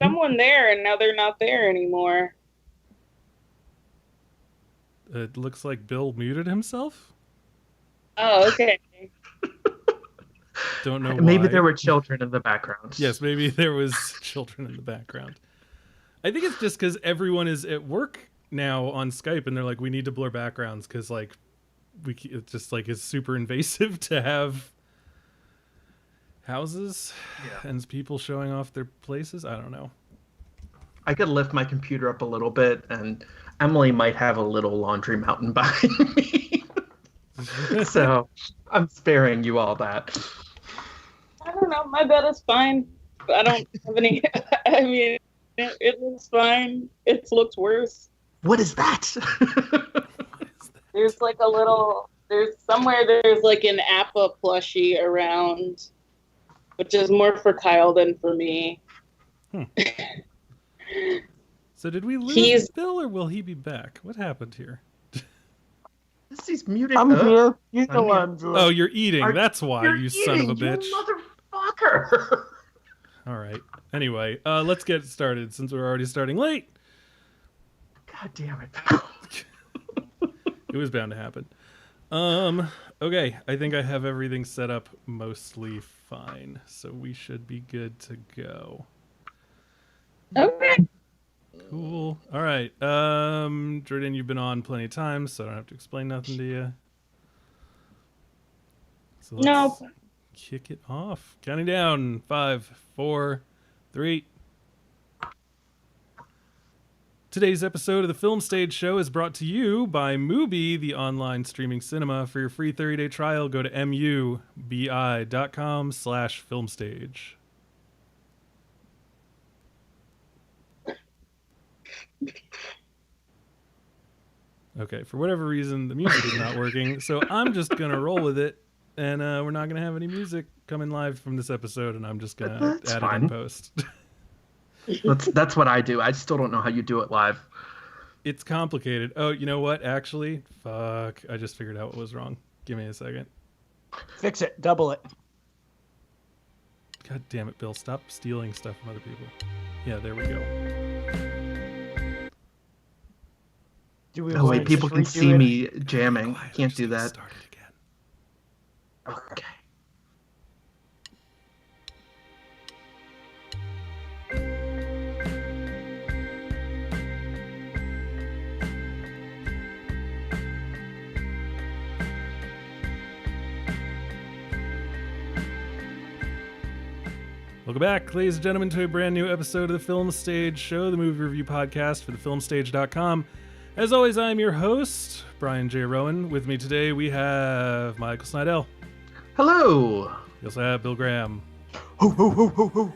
someone there, and now they're not there anymore. It looks like Bill muted himself. Oh, okay. Don't know Maybe there why. were children in the background. Yes, maybe there was children in the background. I think it's just because everyone is at work now on Skype, and they're like, we need to blur backgrounds because like it just like is super invasive to have houses and people showing off their places. I don't know. I could lift my computer up a little bit, and Emily might have a little laundry mountain behind me. So I'm sparing you all that. I don't know. My bed is fine. I don't have any. I mean, it looks fine. It looks worse. What is that? There's like a little. There's like an Appa plushie around, which is more for Kyle than for me. So did we lose Bill, or will he be back? What happened here? He's muted. I'm here. You know I'm here. Oh, you're eating. That's why, you son of a bitch. You motherfucker. All right. Anyway, let's get started since we're already starting late. God damn it. It was bound to happen. Okay, I think I have everything set up mostly fine, so we should be good to go. Okay. Cool. All right. Jordan, you've been on plenty of times, so I don't have to explain nothing to you. So let's kick it off. Counting down. 5, 4, 3. Today's episode of the Film Stage Show is brought to you by Mubi, the online streaming cinema. For your free 30-day trial, go to mubi.com/filmstage. Okay, for whatever reason, the music is not working, so I'm just going to roll with it, and we're not going to have any music coming live from this episode, and I'm just going to add it in post. That's what I do. I still don't know how you do it live. It's complicated. Oh, you know what? Actually, fuck. I just figured out what was wrong. Give me a second. Fix it. Double it. God damn it, Bill. Stop stealing stuff from other people. Yeah, there we go. Oh, wait. People can see me jamming. Can't do that. Start it again. Okay. Welcome back, ladies and gentlemen, to a brand new episode of the Film Stage Show, the movie review podcast for thefilmstage.com. As always, I'm your host, Brian J. Rowan. With me today, we have Michael Snydell. Hello. We also have Bill Graham. Ho, ho, ho, ho, ho.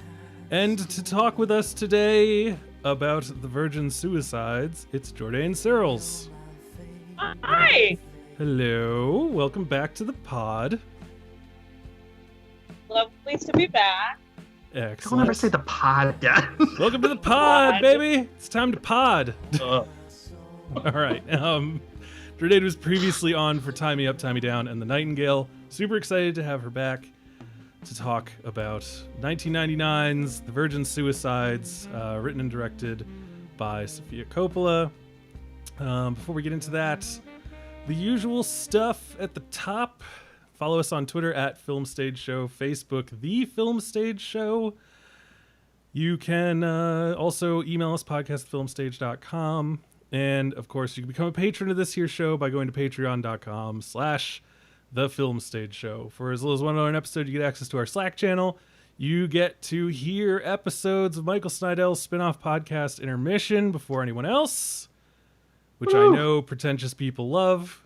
And to talk with us today about the Virgin Suicides, it's Jordan Searles. Hi. Hello. Welcome back to the pod. Lovely to be back. Excellent. Don't ever say the pod again. Welcome to the pod, baby. It's time to pod. All right. Jordan was previously on for Tie Me Up, Tie Me Down, and The Nightingale. Super excited to have her back to talk about 1999's The Virgin Suicides, written and directed by Sofia Coppola. Before we get into that, the usual stuff at the top. Follow us on Twitter at Film Stage Show, Facebook, The Film Stage Show. You can also email us, podcast@filmstage.com. And, of course, you can become a patron of this here show by going to patreon.com/thefilmstageshow. For as little as $1 an episode, you get access to our Slack channel. You get to hear episodes of Michael Snydell's spin-off podcast, Intermission, before anyone else, which I know pretentious people love.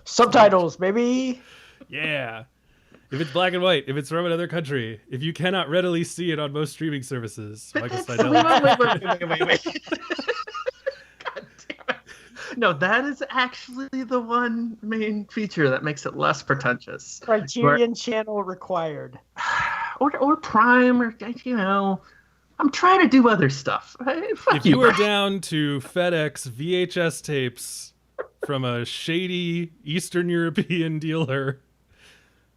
Subtitles, baby. Yeah. If it's black and white, if it's from another country, if you cannot readily see it on most streaming services, Michael Snydell. Wait. God damn it. No, that is actually the one main feature that makes it less pretentious. Criterion channel required. Or Prime, or, you know. I'm trying to do other stuff. If you are down to FedEx VHS tapes from a shady Eastern European dealer,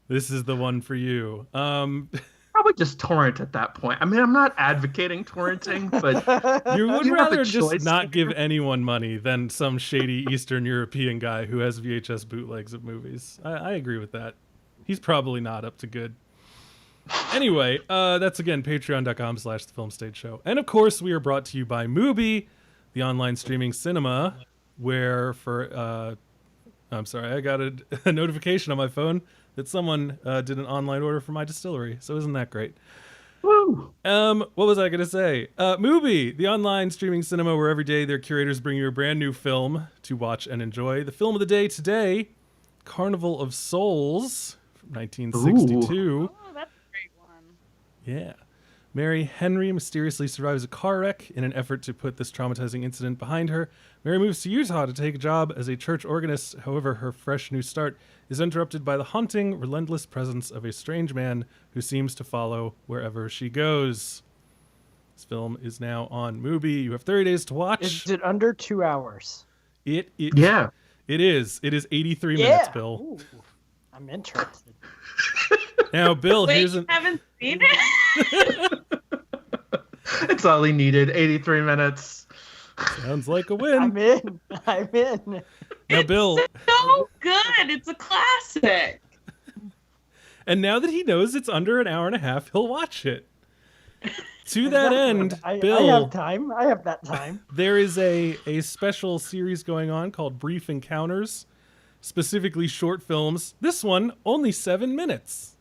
This is the one for you. Probably just torrent at that point. I mean, I'm not advocating torrenting, but You would you have rather a just choice not here. give anyone money than some shady Eastern European guy who has VHS bootlegs of movies. I agree with that. He's probably not up to good. Anyway, that's again patreon.com/thefilmstageshow. And of course, we are brought to you by Mubi, the online streaming cinema, where I'm sorry, I got a notification on my phone that someone did an online order for my distillery. So isn't that great? Woo! What was I going to say? Mubi, the online streaming cinema where every day their curators bring you a brand new film to watch and enjoy. The film of the day today, Carnival of Souls from 1962. Oh, that's a great one. Yeah. Mary Henry mysteriously survives a car wreck. In an effort to put this traumatizing incident behind her, Mary moves to Utah to take a job as a church organist. However, her fresh new start is interrupted by the haunting, relentless presence of a strange man who seems to follow wherever she goes. This film is now on Mubi. You have 30 days to watch. Is it under 2 hours? Yeah. It is. It is 83 minutes, Bill. Ooh, I'm interested. Now, Bill, Wait, here's you haven't seen it? It's all he needed. 83 minutes. sounds like a win. I'm in. I'm in. Now, Bill, It's so good. It's a classic. and now that he knows it's under an hour and a half, he'll watch it. To that end, I Bill, have time. I have that time. there is a special series going on called Brief Encounters, specifically short films. This one, only 7 minutes.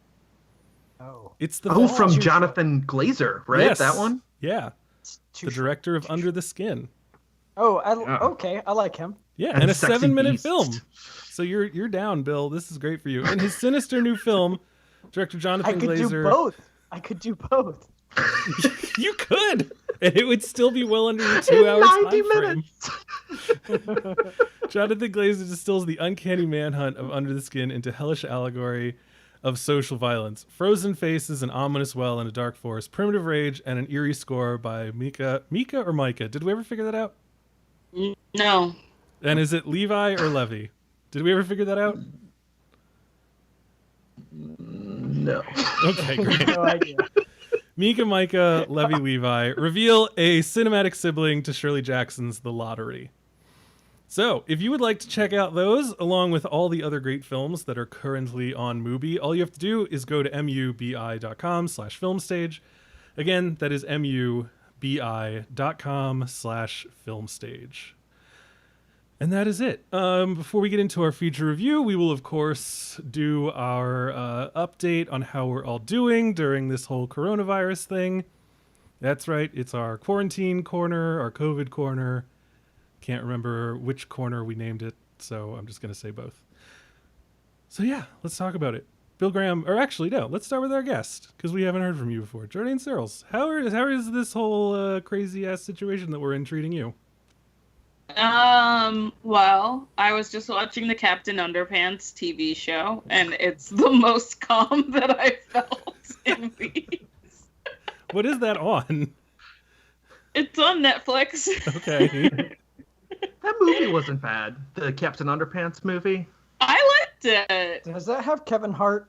Oh, It's the Oh, fall. from Too Jonathan Glazer, right? Yes. That one? Yeah, it's too the short. director of Under the Skin. Oh, Yeah. okay. I like him. Yeah, And and a Sexy 7-minute Beast. film. So you're down, Bill. This is great for you. In his sinister new film, director I Jonathan could Glazer. do both. I could do both. You could, and it would still be well under your 2 hours 90 time frame. minutes. Jonathan Glazer distills the uncanny manhunt of Under the Skin into hellish allegory of social violence. Frozen faces, an ominous well in a dark forest, primitive rage, and an eerie score by Mika or Micah. Did we ever figure that out? No. And is it Levi or Levy? Did we ever figure that out? No. Okay, great. No idea. Mika, Micah, Levy, Levi reveal a cinematic sibling to Shirley Jackson's The Lottery. So, if you would like to check out those, along with all the other great films that are currently on Mubi, all you have to do is go to mubi.com/filmstage. Again, that is mubi.com/filmstage. And that is it. Before we get into our feature review, we will, of course, do our update on how we're all doing during this whole coronavirus thing. That's right. It's our quarantine corner, our COVID corner. Can't remember which corner we named it, so I'm just going to say both. So yeah, let's talk about it. Bill Graham, or actually, no, let's start with our guest, because we haven't heard from you before. Jordan Searles, how is this whole crazy-ass situation that we're in treating you? Well, I was just watching the Captain Underpants TV show, and it's the most calm that I felt in weeks. What is that on? It's on Netflix. Okay. That movie wasn't bad. The Captain Underpants movie. I liked it. Does that have Kevin Hart?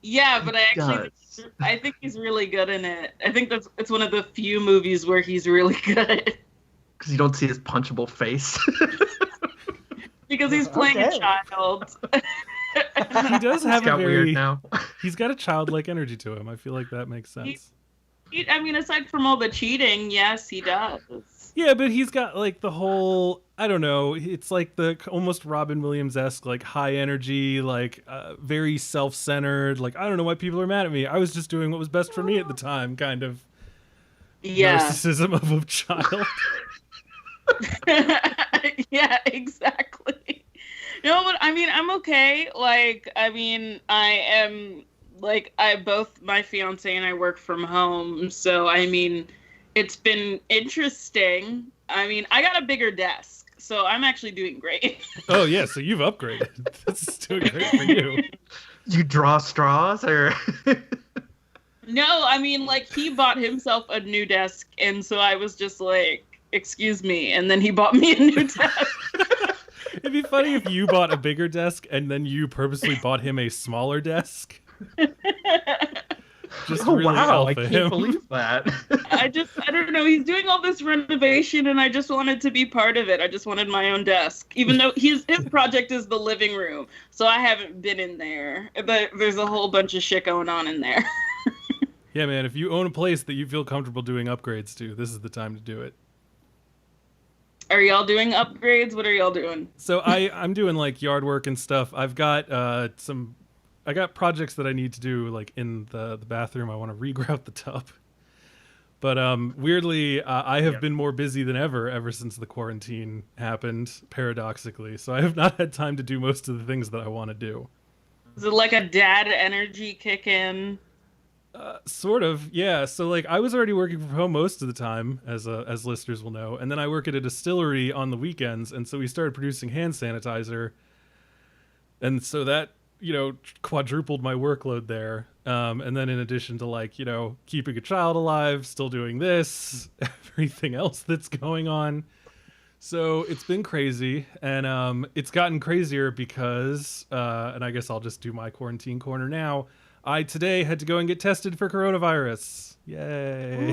Yeah, but I think he's really good in it. I think it's one of the few movies where he's really good. Because you don't see his punchable face. Because he's playing a Okay. child. He does have It's got a weird very... now. He's got a childlike energy to him. I feel like that makes sense. I mean, aside from all the cheating, yes, he does. Yeah, but he's got like the whole, I don't know, it's like the almost Robin Williams-esque, like high energy, like very self-centered, like I don't know why people are mad at me. I was just doing what was best for me at the time, kind of Yeah. narcissism of a child. Yeah, exactly. No, but I mean, I'm okay. Like, I mean, both my fiance and I work from home. So, I mean, it's been interesting. I mean, I got a bigger desk, so I'm actually doing great. Oh, yeah, so you've upgraded. This is doing great for you. You draw straws, or No, I mean, like, he bought himself a new desk, and so I was just like, excuse me, and then he bought me a new desk. It It'd be funny if you bought a bigger desk and then you purposely bought him a smaller desk. Just Oh really wow! I alpha can't him. believe that. I don't know. He's doing all this renovation, and I just wanted to be part of it. I just wanted my own desk, even though his project is the living room, so I haven't been in there. But there's a whole bunch of shit going on in there. Yeah, man. If you own a place that you feel comfortable doing upgrades to, this is the time to do it. Are y'all doing upgrades? What are y'all doing? So I'm doing like yard work and stuff. I've got I got projects that I need to do like in the bathroom. I want to regrout the tub. But weirdly, I have been more busy than ever since the quarantine happened, paradoxically. So I have not had time to do most of the things that I want to do. Is it like a dad energy kick in? Sort of, yeah. So like I was already working from home most of the time, as listeners will know, and then I work at a distillery on the weekends, and so we started producing hand sanitizer, and so that quadrupled my workload there. And then in addition to like keeping a child alive, still doing this, everything else that's going on. So it's been crazy, and it's gotten crazier because, and I guess I'll just do my quarantine corner now. I today had to go and get tested for coronavirus. Yay.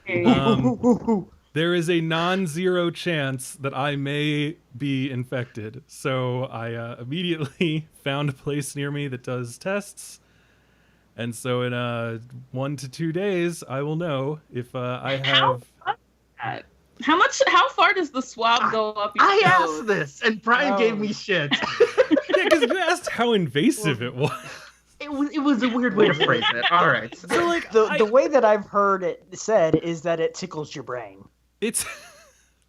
Yay. There is a non-zero chance that I may be infected. So I immediately found a place near me that does tests. And so in 1 to 2 days, I will know if I have... How far does the swab go up your I nose? asked this, and Brian gave me shit. Yeah, because you asked how invasive it was. It was a weird way to phrase it. All right. So like The way that I've heard it said is that it tickles your brain. It's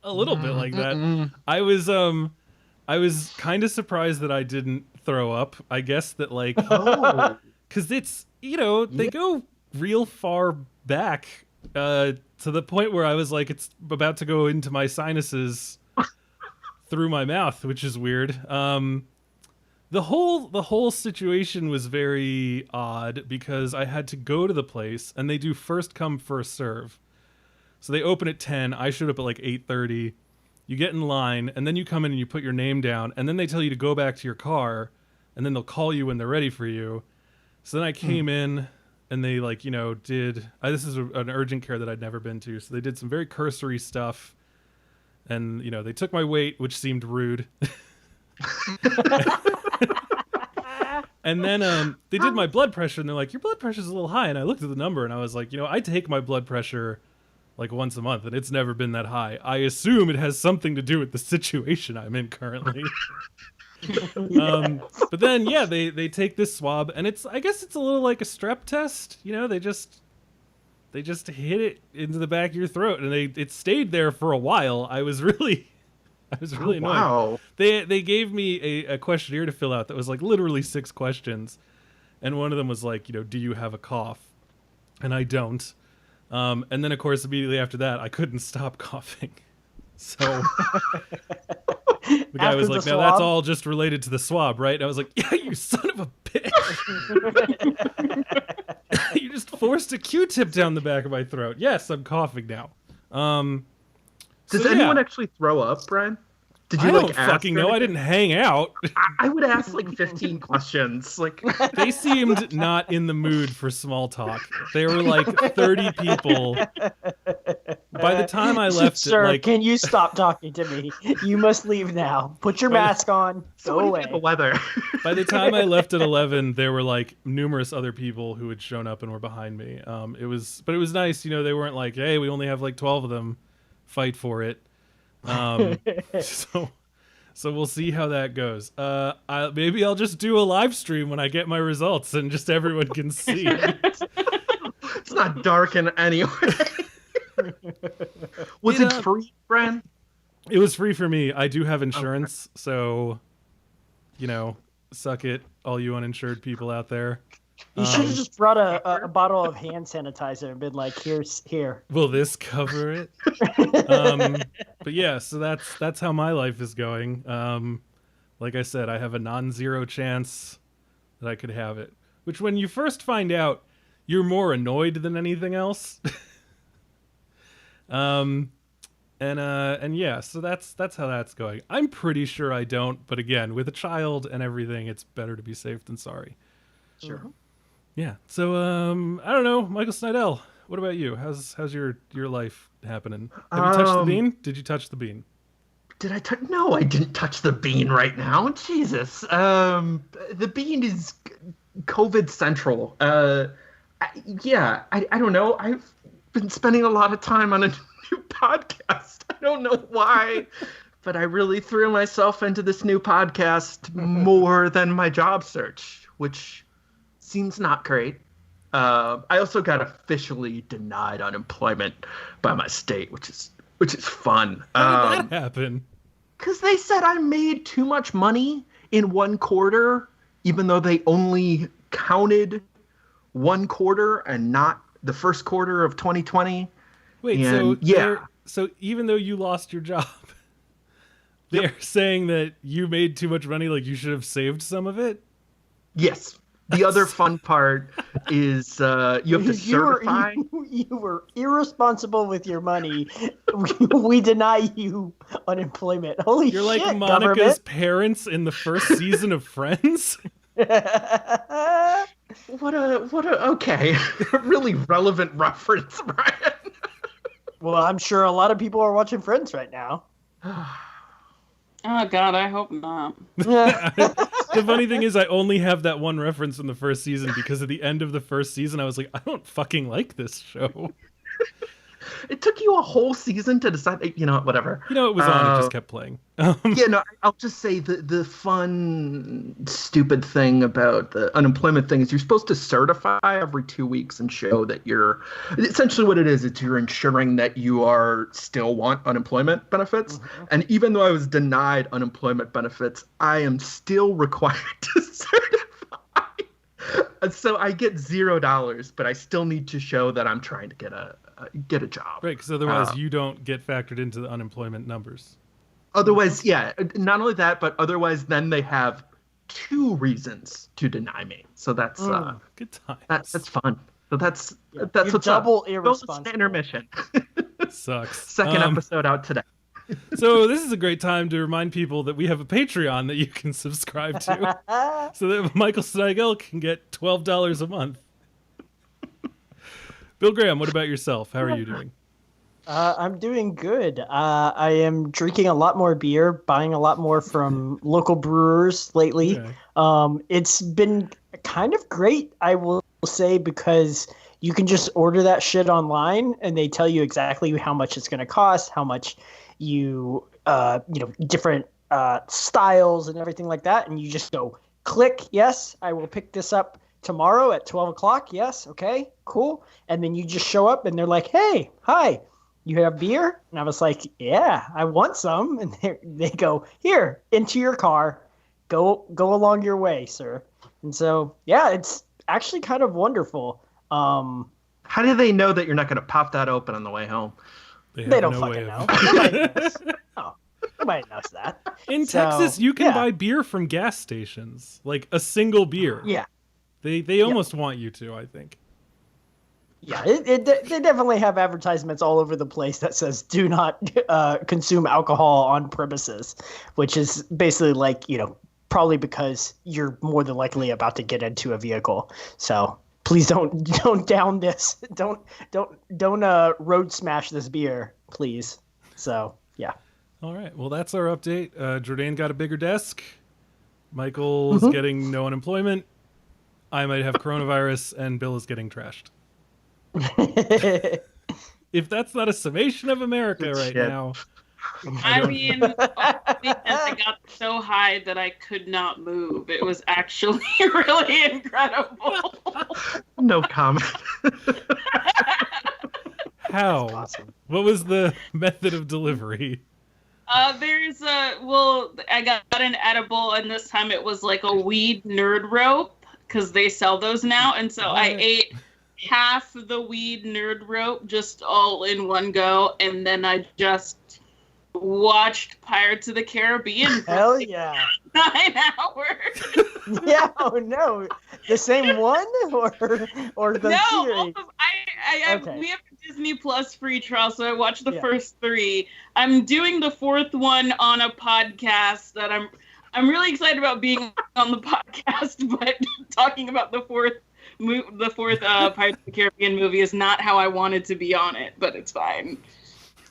a little bit like that. I was kind of surprised that I didn't throw up. I guess that like because it's they go real far back to the point where I was like it's about to go into my sinuses through my mouth, which is weird. The whole situation was very odd because I had to go to the place and they do first come first serve. So they open at 10. I showed up at like 8:30. You get in line and then you come in and you put your name down and then they tell you to go back to your car and then they'll call you when they're ready for you. So then I came in and they did this is an urgent care that I'd never been to. So they did some very cursory stuff and they took my weight, which seemed rude. And then they did my blood pressure and they're like, your blood pressure's a little high. And I looked at the number and I was like, I take my blood pressure like once a month and it's never been that high. I assume it has something to do with the situation I'm in currently. But then, yeah, they take this swab and I guess it's a little like a strep test. They just hit it into the back of your throat and it stayed there for a while. I was really annoyed. Wow. They gave me a questionnaire to fill out that was like literally 6 questions. And one of them was like, do you have a cough? And I don't. And then, of course, immediately after that, I couldn't stop coughing. So the guy was like, no, that's all just related to the swab, right? And I was like, yeah, you son of a bitch. You just forced a Q-tip down the back of my throat. Yes, I'm coughing now. Does anyone actually throw up, Brian? Did you I don't fucking know. I didn't hang out. I would ask like 15 questions. Like they seemed not in the mood for small talk. There were like 30 people. By the time I left, Sir, can you stop talking to me? You must leave now. Put your mask on. Go away. The weather. By the time I left at 11, there were like numerous other people who had shown up and were behind me. It was nice. They weren't like, hey, we only have like 12 of them. Fight for it. So we'll see how that goes. Maybe I'll just do a live stream when I get my results and just everyone can see. It's not dark in any way. Was it free, Brian? It was free for me. I do have insurance, so suck it, all you uninsured people out there. You should have just brought a bottle of hand sanitizer and been like, here. Will this cover it? But yeah, so that's how my life is going. Like I said, I have a non-zero chance that I could have it. Which when you first find out, you're more annoyed than anything else. And And yeah, so that's how that's going. I'm pretty sure I don't, but again, with a child and everything, it's better to be safe than sorry. Sure. Yeah. So I don't know, Michael Snydell, what about you? How's your life happening? Have you touched the bean? Did you touch the bean? Did I touch? No, I didn't touch the bean right now. Jesus. The bean is COVID central. I don't know. I've been spending a lot of time on a new podcast. I don't know why, but I really threw myself into this new podcast more than my job search, which seems not great. I also got officially denied unemployment by my state, which is fun. How did that happen? Because they said I made too much money in one quarter, even though they only counted one quarter and not the first quarter of 2020. Wait, and, so even though you lost your job, they're saying that you made too much money, like you should have saved some of it? Yes. The other fun part is you have to certify. You were irresponsible with your money. We deny you unemployment. Holy shit, You're like Monica's government. parents in the first season of Friends? What a okay. Really relevant reference, Brian. Well, I'm sure a lot of people are watching Friends right now. Oh God, I hope not. The funny thing is I only have that one reference in the first season because at the end of the first season I was like, I don't fucking like this show. It took you a whole season to decide, whatever. It was on, it just kept playing. I'll just say the fun, stupid thing about the unemployment thing is you're supposed to certify every 2 weeks and show that essentially what it is, it's you're ensuring that you still want unemployment benefits. Mm-hmm. And even though I was denied unemployment benefits, I am still required to certify. And so I get $0, but I still need to show that I'm trying to get a job. Right, because otherwise you don't get factored into the unemployment numbers. Otherwise, yeah, not only that, but otherwise then they have 2 reasons to deny me. So that's good times. That's fun. So that's You're what's double up. irresponsible. Intermission. Sucks. Second episode out today. So this is a great time to remind people that we have a Patreon that you can subscribe to so that Michael Snydell can get $12 a month. Bill Graham, what about yourself? How are you doing? I'm doing good. I am drinking a lot more beer, buying a lot more from local brewers lately. Okay. It's been kind of great, I will say, because you can just order that shit online and they tell you exactly how much it's going to cost, how much different styles and everything like that. And you just go click, yes, I will pick this up tomorrow at 12 o'clock. Yes. Okay, cool. And then you just show up and they're like, hey, hi, you have beer? And I was like, yeah, I want some. And they go, here, into your car, go along your way, sir. And so, yeah, it's actually kind of wonderful. How do they know that you're not going to pop that open on the way home? They don't fucking know. Nobody knows that. In Texas, you can buy beer from gas stations, like a single beer. Yeah. They almost want you to, I think. Yeah, they definitely have advertisements all over the place that says do not consume alcohol on premises, which is basically like, probably because you're more than likely about to get into a vehicle. So please don't down this. Don't road smash this beer, please. So, yeah. All right. Well, that's our update. Jordan got a bigger desk. Michael's getting no unemployment. I might have coronavirus, and Bill is getting trashed. If that's not a summation of America right now. I mean, I got so high that I could not move. It was actually really incredible. No comment. How? Awesome. What was the method of delivery? I got an edible, and this time it was like a weed nerd rope, because they sell those now, and so I ate half the weed nerd rope just all in one go, and then I just watched Pirates of the Caribbean for Hell yeah. 9 hours. Yeah, oh no. The same one or the No, series? Okay. We have a Disney Plus free trial, so I watched the Yeah. first 3. I'm doing the 4th one on a podcast that I'm really excited about being on the podcast, but talking about the fourth Pirates of the Caribbean movie is not how I wanted to be on it, but it's fine.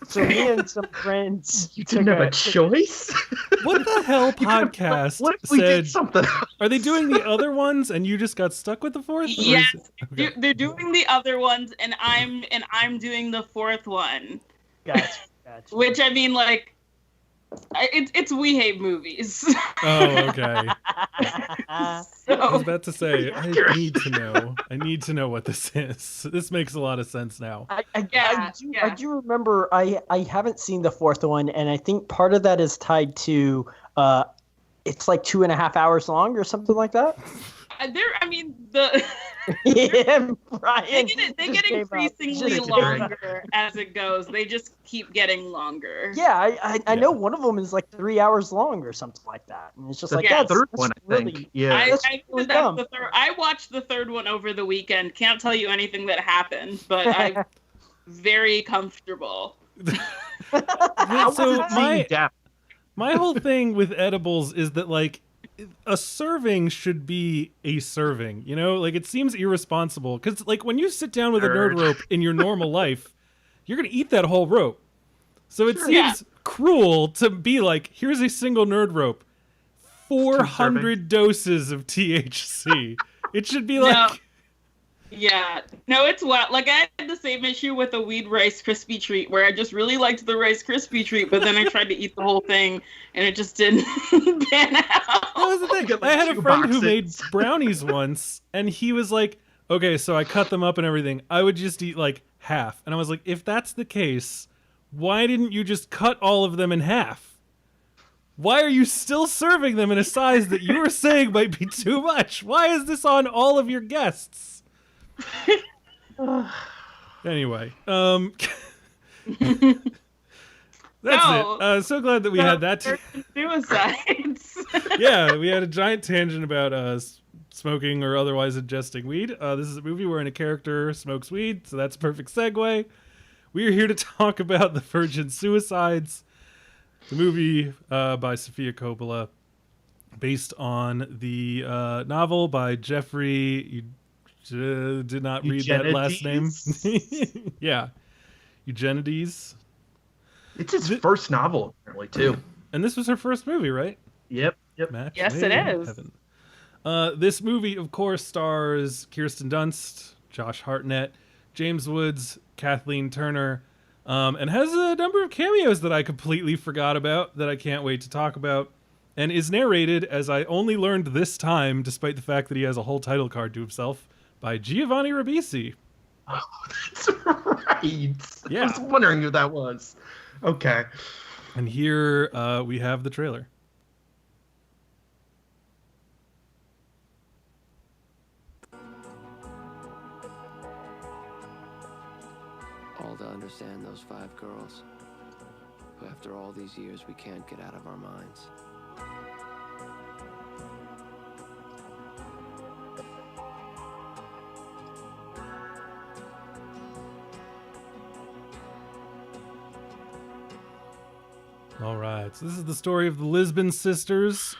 So me and some friends You didn't have a choice? What the hell podcast What if we said, did something else? are they doing the other ones and you just got stuck with the 4th? Or is Yes, it- okay. they're doing the other ones, and I'm doing the 4th one. Gotcha. Which, I mean, like, it's We Hate Movies. Oh, okay. I was So, about to say, I need to know what this is. This makes a lot of sense now. Yeah. I do remember I haven't seen the 4th one, and I think part of that is tied to it's like 2.5 hours long or something like that. Yeah, Brian. they get increasingly longer as it goes. They just keep getting longer. Yeah, I know one of them is like 3 hours long or something like that, and it's just like Yeah, that's third one, I think. really, Yeah. I really that's dumb. the third. I watched the 3rd one over the weekend. Can't tell you anything that happened, but I'm very comfortable. So Yeah. my whole thing with edibles is that, like, a serving should be a serving, you know? Like, it seems irresponsible because, like, when you sit down with a nerd rope in your normal life, you're gonna eat that whole rope. So it seems cruel to be like, here's a single nerd rope, 400 doses of THC. It should be like, Yeah, no, it's wild. Like, I had the same issue with the weed Rice Krispie treat, where I just really liked the Rice Krispie treat, but then I tried to eat the whole thing, and it just didn't pan out. that was the thing. Get, like, I had a 2 friend who boxes. made brownies once, and he was like, okay, so I cut them up and everything. I would just eat like half. And I was like, if that's the case, why didn't you just cut all of them in half? Why are you still serving them in a size that you were saying might be too much? Why is this on all of your guests? Anyway, that's it. So glad that we had that. Suicides. Yeah, we had a giant tangent about smoking or otherwise ingesting weed. This is a movie wherein a character smokes weed, so that's a perfect segue. We are here to talk about The Virgin Suicides, the movie by Sofia Coppola, based on the novel by Jeffrey. You did not read that last name. Yeah, Eugenides. It's his first novel, apparently, too. And this was her first movie, right? Yep. Match Yes, made it in is. heaven. This movie, of course, stars Kirsten Dunst, Josh Hartnett, James Woods, Kathleen Turner, and has a number of cameos that I completely forgot about that I can't wait to talk about, and is narrated, as I only learned this time, despite the fact that he has a whole title card to himself, by Giovanni Ribisi. Oh, that's right. Yeah. I was wondering who that was. Okay. And here we have the trailer. All to understand those 5 girls who, after all these years, we can't get out of our minds. All right, so this is the story of the Lisbon sisters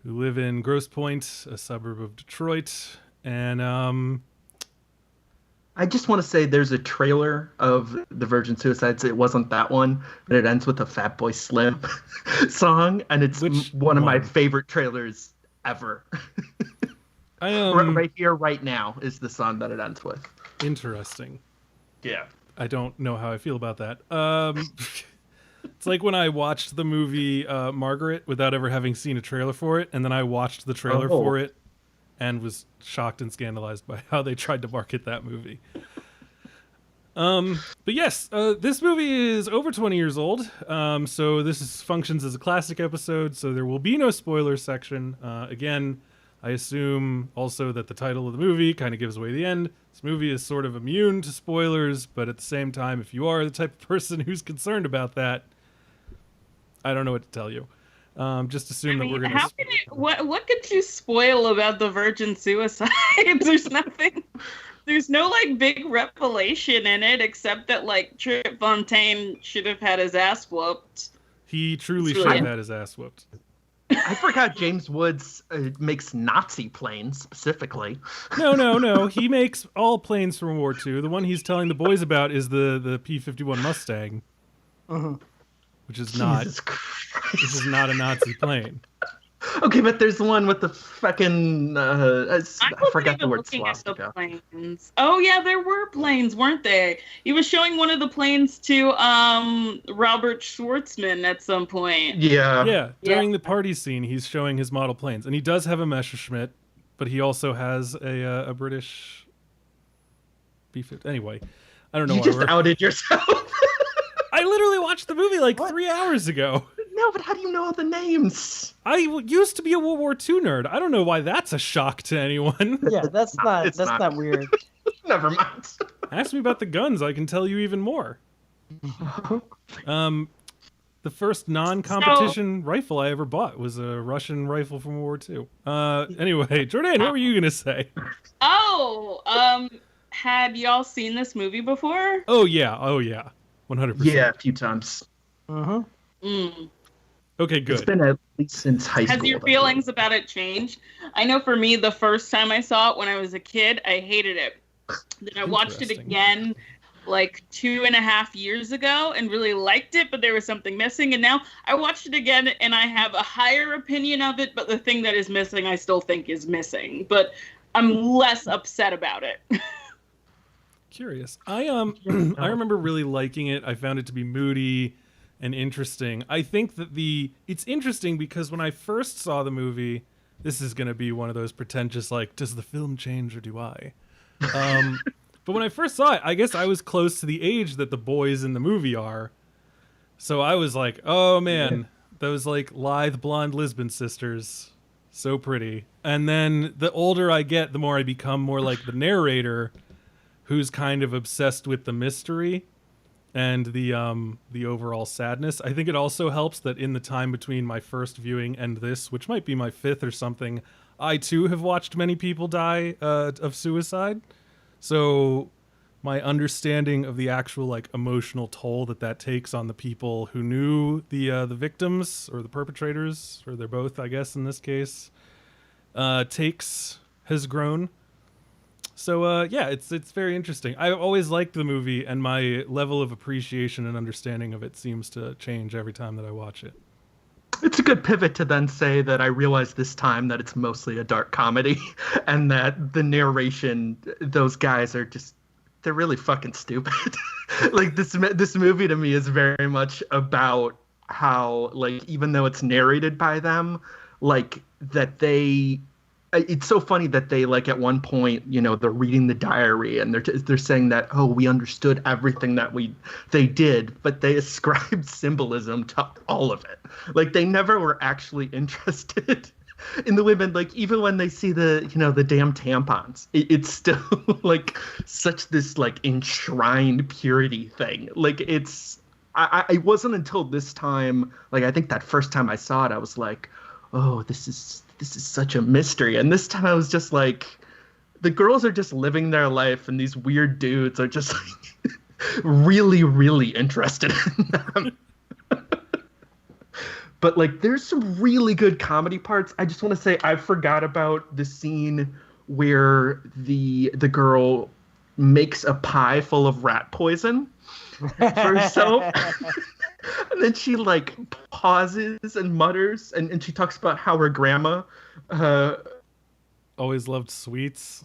who live in Grosse Pointe, a suburb of Detroit. And I just want to say there's a trailer of The Virgin Suicides. It wasn't that one, but it ends with a Fatboy Slim song, and it's one of my favorite trailers ever. Right here, right now, is the song that it ends with. Interesting. Yeah. I don't know how I feel about that. It's like when I watched the movie Margaret without ever having seen a trailer for it, and then I watched the trailer for it and was shocked and scandalized by how they tried to market that movie. But yes, this movie is over 20 years old, so this functions as a classic episode, so there will be no spoiler section. Again, I assume also that the title of the movie kind of gives away the end. This movie is sort of immune to spoilers, but at the same time, if you are the type of person who's concerned about that, I don't know what to tell you. Just assume that we're going to... What could you spoil about The Virgin Suicides? There's nothing. there's no like big revelation in it except that like Trip Fontaine should have had his ass whooped. He truly It's should really have had his ass whooped. I forgot James Woods makes Nazi planes specifically. No. He makes all planes from World War II. The one he's telling the boys about is the P-51 Mustang, which is not a Nazi plane. Okay, but there's the one with the fucking I forgot the word looking at the swastika. planes. Oh yeah, there were planes, weren't they? He was showing one of the planes to Robert Schwartzman at some point. Yeah, during the party scene, he's showing his model planes, and he does have a Messerschmitt, but he also has a British B-50. Anyway, I don't know. You just outed yourself. I literally watched the movie like 3 hours ago. No, but how do you know all the names? I used to be a World War II nerd. I don't know why that's a shock to anyone. Yeah, that's not weird. Never mind. Ask me about the guns. I can tell you even more. The first non-competition rifle I ever bought was a Russian rifle from World War II. Anyway, Jordan, what were you gonna say? Had y'all seen this movie before? Oh yeah, 100%. Yeah, a few times. Okay, good. It's been at least since high school. Has your feelings about it changed? I know for me, the first time I saw it when I was a kid, I hated it. Then I watched it again like 2.5 years ago and really liked it, but there was something missing. And now I watched it again and I have a higher opinion of it, but the thing that is missing, I still think is missing. But I'm less upset about it. Curious. I remember really liking it. I found it to be moody and interesting. I think that it's interesting because when I first saw the movie, this is going to be one of those pretentious, like, does the film change or do I? But when I first saw it, I guess I was close to the age that the boys in the movie are. So I was like, oh man, those like lithe blonde Lisbon sisters, so pretty. And then the older I get, the more I become more like the narrator, who's kind of obsessed with the mystery and the overall sadness. I think it also helps that in the time between my first viewing and this, which might be my 5th or something, I too have watched many people die of suicide. So my understanding of the actual like emotional toll that takes on the people who knew the victims or the perpetrators, or they're both, I guess, in this case, has grown. So yeah, it's very interesting. I always liked the movie, and my level of appreciation and understanding of it seems to change every time that I watch it. It's a good pivot to then say that I realized this time that it's mostly a dark comedy, and that the narration, those guys are they're really fucking stupid. Like this movie to me is very much about how, like, even though it's narrated by them, like that it's so funny that they, like, at one point, you know, they're reading the diary and they're saying that, oh, we understood everything that they did, but they ascribed symbolism to all of it. Like, they never were actually interested in the women. Like, even when they see the damn tampons, it's still like such this like enshrined purity thing. Like, I wasn't until this time, like, I think that first time I saw it, I was like, oh, this is such a mystery. And this time I was just like, the girls are just living their life and these weird dudes are just like really, really interested in them. But like, there's some really good comedy parts. I just want to say, I forgot about the scene where the girl makes a pie full of rat poison for herself. And then she like pauses and mutters, and she talks about how her grandma always loved sweets.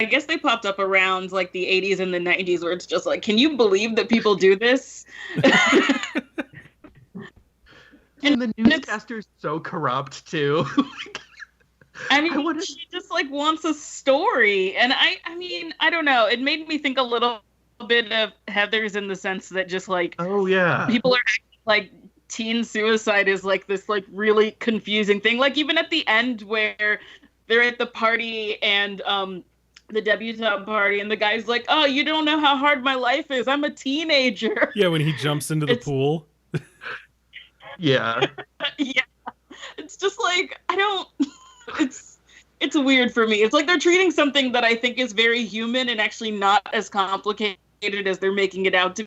I guess they popped up around like the 80s and the 90s, where it's just like, can you believe that people do this? And the newscaster's so corrupt too. I mean, she just like wants a story, and I mean, I don't know. It made me think a little bit of Heathers in the sense that just like, oh yeah, people are acting like teen suicide is like this like really confusing thing. Like even at the end where they're at the party and the debutante party, and the guy's like, oh, you don't know how hard my life is. I'm a teenager. Yeah, when he jumps into the pool. Yeah. Yeah. It's just like, it's it's weird for me. It's like they're treating something that I think is very human and actually not as complicated as they're making it out to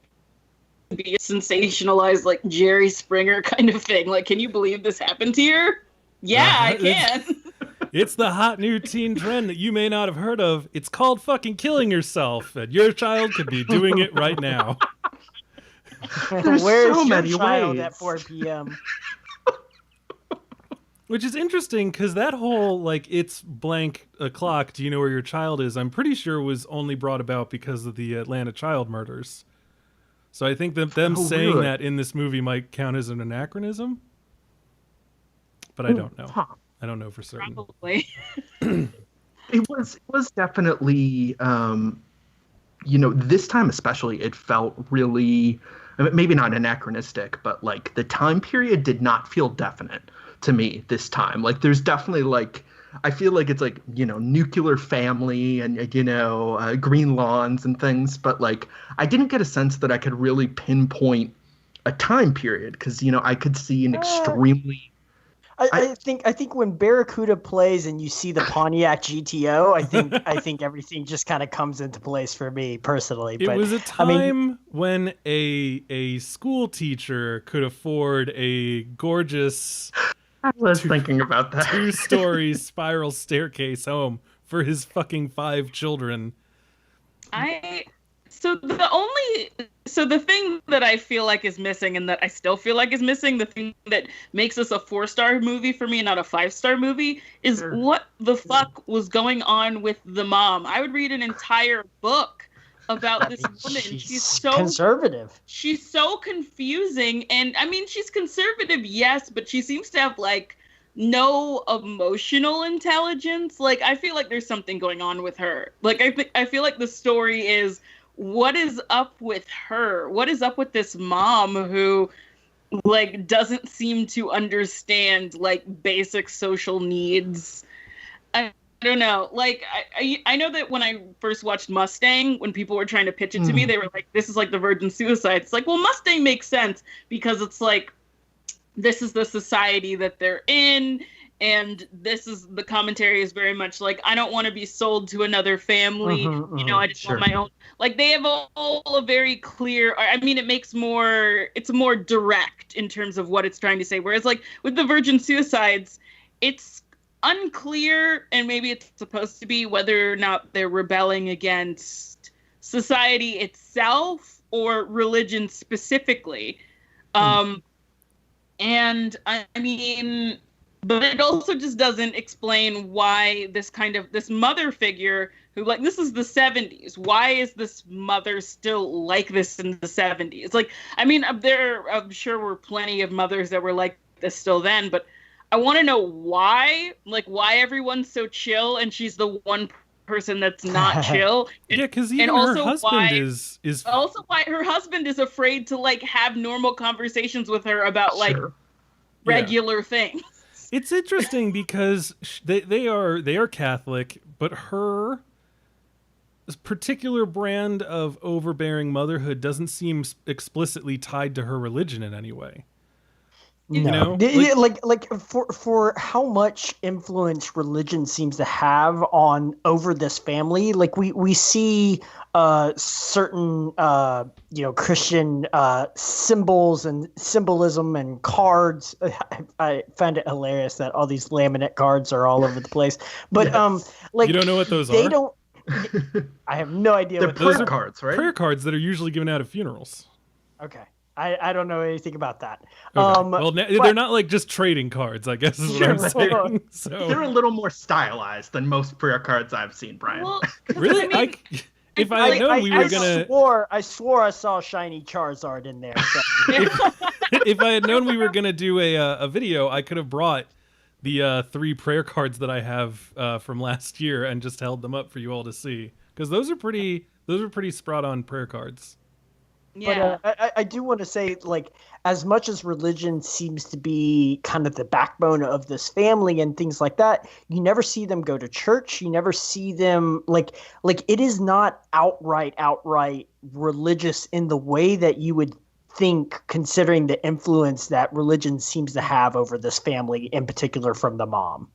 be a sensationalized, like, Jerry Springer kind of thing. Like, can you believe this happened here? Yeah, I can. It's the hot new teen trend that you may not have heard of. It's called fucking killing yourself, and your child could be doing it right now. Where's so your many child ways. at 4 p.m.? Which is interesting, because that whole, like, it's blank o'clock, do you know where your child is, I'm pretty sure was only brought about because of the Atlanta child murders. So I think that them saying really? that in this movie might count as an anachronism. But I don't know. Huh. I don't know for certain. Probably. It was definitely, this time especially, it felt really, I mean, maybe not anachronistic, but like the time period did not feel definite to me this time. Like there's definitely like, I feel like it's like, nuclear family and, green lawns and things, but like I didn't get a sense that I could really pinpoint a time period because, I could see an extremely... I think when Barracuda plays and you see the Pontiac GTO, I think everything just kind of comes into place for me personally. It But was a time when a school teacher could afford a gorgeous I was thinking about that. 2-story spiral staircase home for his fucking 5 children. So the thing that I feel like is missing and that I still feel like is missing, the thing that makes this a 4-star movie for me and not a 5-star movie, is what the fuck was going on with the mom. I would read an entire book about this woman. She's so conservative. She's so confusing. And I mean, she's conservative, yes, but she seems to have like no emotional intelligence. Like, I feel like there's something going on with her. Like, I feel like the story is, what is up with her? What is up with this mom who, like, doesn't seem to understand, like, basic social needs? I don't know. Like, I know that when I first watched Mustang, when people were trying to pitch it to me, they were like, this is like the Virgin Suicide. It's like, well, Mustang makes sense because it's like, this is the society that they're in, and this is the commentary is very much like, I don't want to be sold to another family. I just want my own. Like, they have a very clear, I mean, it's more direct in terms of what it's trying to say. Whereas like with the Virgin Suicides, it's unclear, and maybe it's supposed to be, whether or not they're rebelling against society itself or religion specifically. And I mean, but it also just doesn't explain why this mother figure who, like, this is the 70s. Why is this mother still like this in the 70s? Like, I mean, I'm sure were plenty of mothers that were like this still then, but I want to know why everyone's so chill and she's the one person that's not chill. Yeah, because even her husband is also why her husband is afraid to like have normal conversations with her about like regular things. It's interesting because they are Catholic, but her particular brand of overbearing motherhood doesn't seem explicitly tied to her religion in any way. No, like for how much influence religion seems to have over this family. Like we see certain Christian symbols and symbolism and cards. I find it hilarious that all these laminate cards are all over the place. But like, you don't know what those they are? don't. I have no idea. They're what prayer those are. cards, right? Prayer cards that are usually given out at funerals. Okay. I don't know anything about that. Okay. Well, they're not like just trading cards, I guess is what I'm saying. So They're a little more stylized than most prayer cards I've seen, Brian. Well, really, I mean, if I had known we were gonna, I swore I saw shiny Charizard in there. So. if I had known we were gonna do a video, I could have brought the 3 prayer cards that I have from last year and just held them up for you all to see, because those are pretty spot on prayer cards. Yeah. But I do want to say, like, as much as religion seems to be kind of the backbone of this family and things like that, you never see them go to church. You never see them like it is not outright religious in the way that you would think, considering the influence that religion seems to have over this family, in particular from the mom.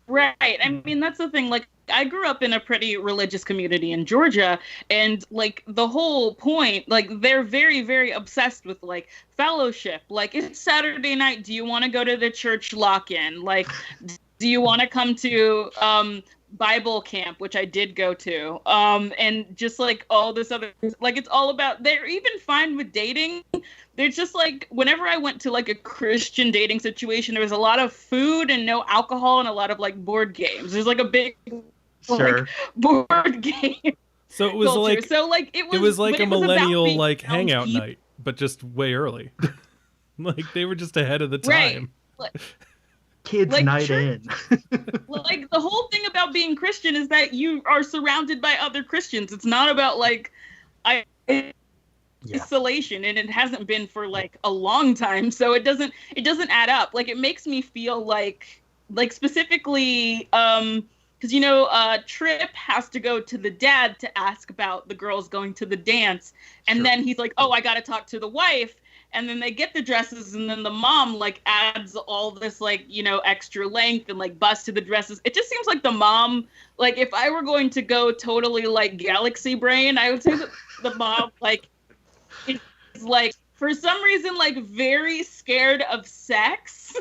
Right. I mean, that's the thing. Like, I grew up in a pretty religious community in Georgia, and like the whole point, like they're very, very obsessed with like fellowship. Like, it's Saturday night. Do you want to go to the church lock-in? Like, do you want to come to Bible camp, which I did go to, and just like all this other, like it's all about. They're even fine with dating. They're just like, whenever I went to like a Christian dating situation, there was a lot of food and no alcohol and a lot of like board games. There's like a big like board game. So it was culture. like so like it was like a millennial like hangout people. night, but just way early. Like they were just ahead of the Right. time. Kids like, night sure. in. Like the whole thing about being Christian is that you are surrounded by other Christians. It's not about like isolation, and it hasn't been for like a long time. So it doesn't add up. Like it makes me feel like specifically because Trip has to go to the dad to ask about the girls going to the dance, and then he's like, oh, I gotta talk to the wife. And then they get the dresses, and then the mom like adds all this like extra length and like bust to the dresses. It just seems like the mom, like if I were going to go totally like galaxy brain, I would say that the mom like is like for some reason like very scared of sex.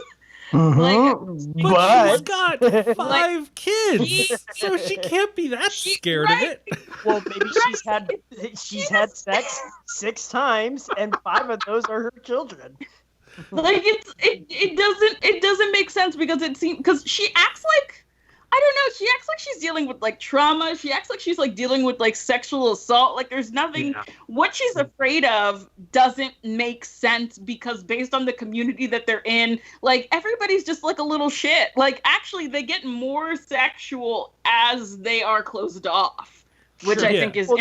But she's got 5 kids, so she can't be that scared of it. Well, maybe she's had sex 6 times, and 5 of those are her children. Like it doesn't make sense because she acts like, I don't know, she acts like she's dealing with like trauma. She acts like she's like dealing with like sexual assault. Like there's nothing, what she's afraid of doesn't make sense because based on the community that they're in, like everybody's just like a little shit. Like actually they get more sexual as they are closed off. Which I think is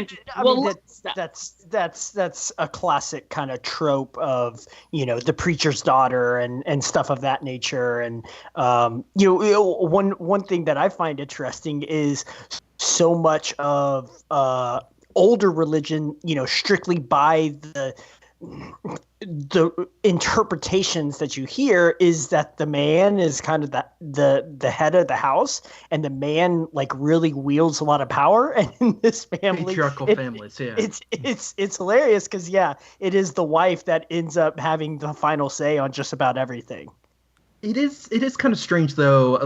that's a classic kind of trope of the preacher's daughter and stuff of that nature. And one thing that I find interesting is so much of older religion, strictly by the interpretations that you hear is that the man is kind of the head of the house, and the man like really wields a lot of power. And in this family, patriarchal families, it's hilarious because it is the wife that ends up having the final say on just about everything. It is kind of strange though,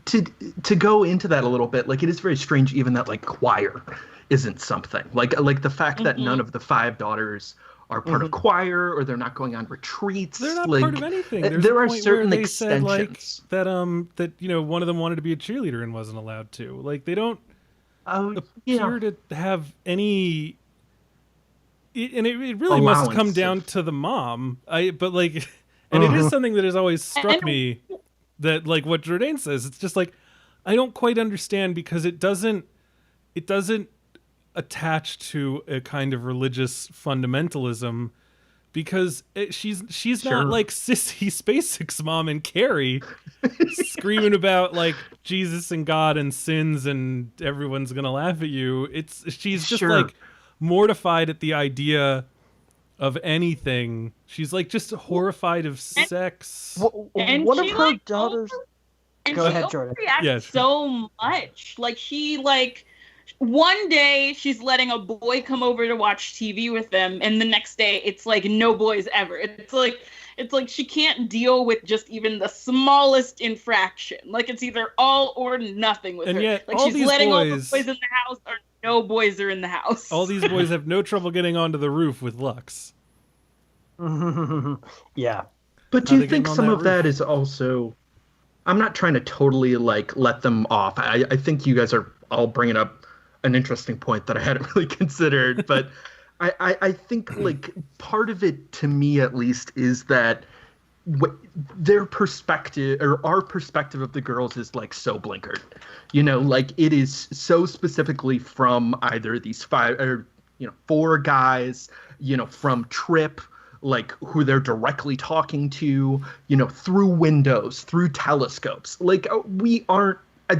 to go into that a little bit. Like it is very strange even that like choir isn't something like the fact that none of the 5 daughters are part of choir, or they're not going on retreats. They're not like, part of anything. There are certain extensions said, like, that one of them wanted to be a cheerleader and wasn't allowed to. Like they don't appear to have any. And it really must come down to the mom. And it is something that has always struck me that like what Jourdain says. It's just like I don't quite understand because it doesn't attached to a kind of religious fundamentalism because she's not like sissy SpaceX mom and Carrie screaming about like Jesus and God and sins and everyone's gonna laugh at you. She's just like mortified at the idea of anything. She's like just horrified of sex. And one of her daughters. Go ahead, Jordan. Reacts so much. Like she like. One day she's letting a boy come over to watch TV with them, and the next day it's like no boys ever. It's like she can't deal with just even the smallest infraction. Like it's either all or nothing with her. Yet, like all she's these letting all the boys boys in the house or no boys are in the house. All these boys have no trouble getting onto the roof with Lux. Yeah. But do you think some of that is also... I'm not trying to totally like let them off. I think you guys are all bringing up an interesting point that I hadn't really considered, but I think like part of it, to me at least, is that their perspective or our perspective of the girls is like so blinkered, like it is so specifically from either these 5 or 4 guys, from Trip, like who they're directly talking to, through windows, through telescopes. Like we aren't,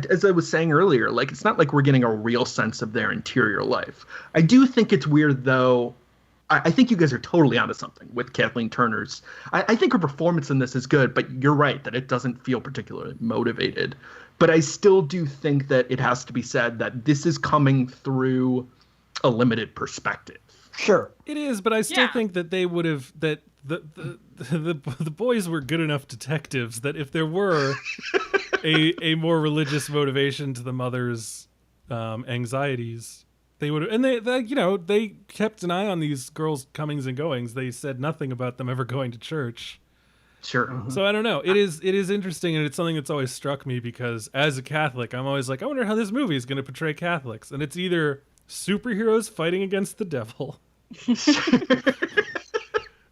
as I was saying earlier, like it's not like we're getting a real sense of their interior life. I do think it's weird though. I think you guys are totally onto something with Kathleen Turner's. I think her performance in this is good, but you're right that it doesn't feel particularly motivated. But I still do think that it has to be said that this is coming through a limited perspective. Sure. It is, but I still think that they would have that the boys were good enough detectives that if there were a more religious motivation to the mother's anxieties, they would have, and they kept an eye on these girls' comings and goings. They said nothing about them ever going to church. Sure. Mm-hmm. So I don't know. It is interesting, and it's something that's always struck me because as a Catholic, I'm always like, I wonder how this movie is going to portray Catholics, and it's either superheroes fighting against the devil,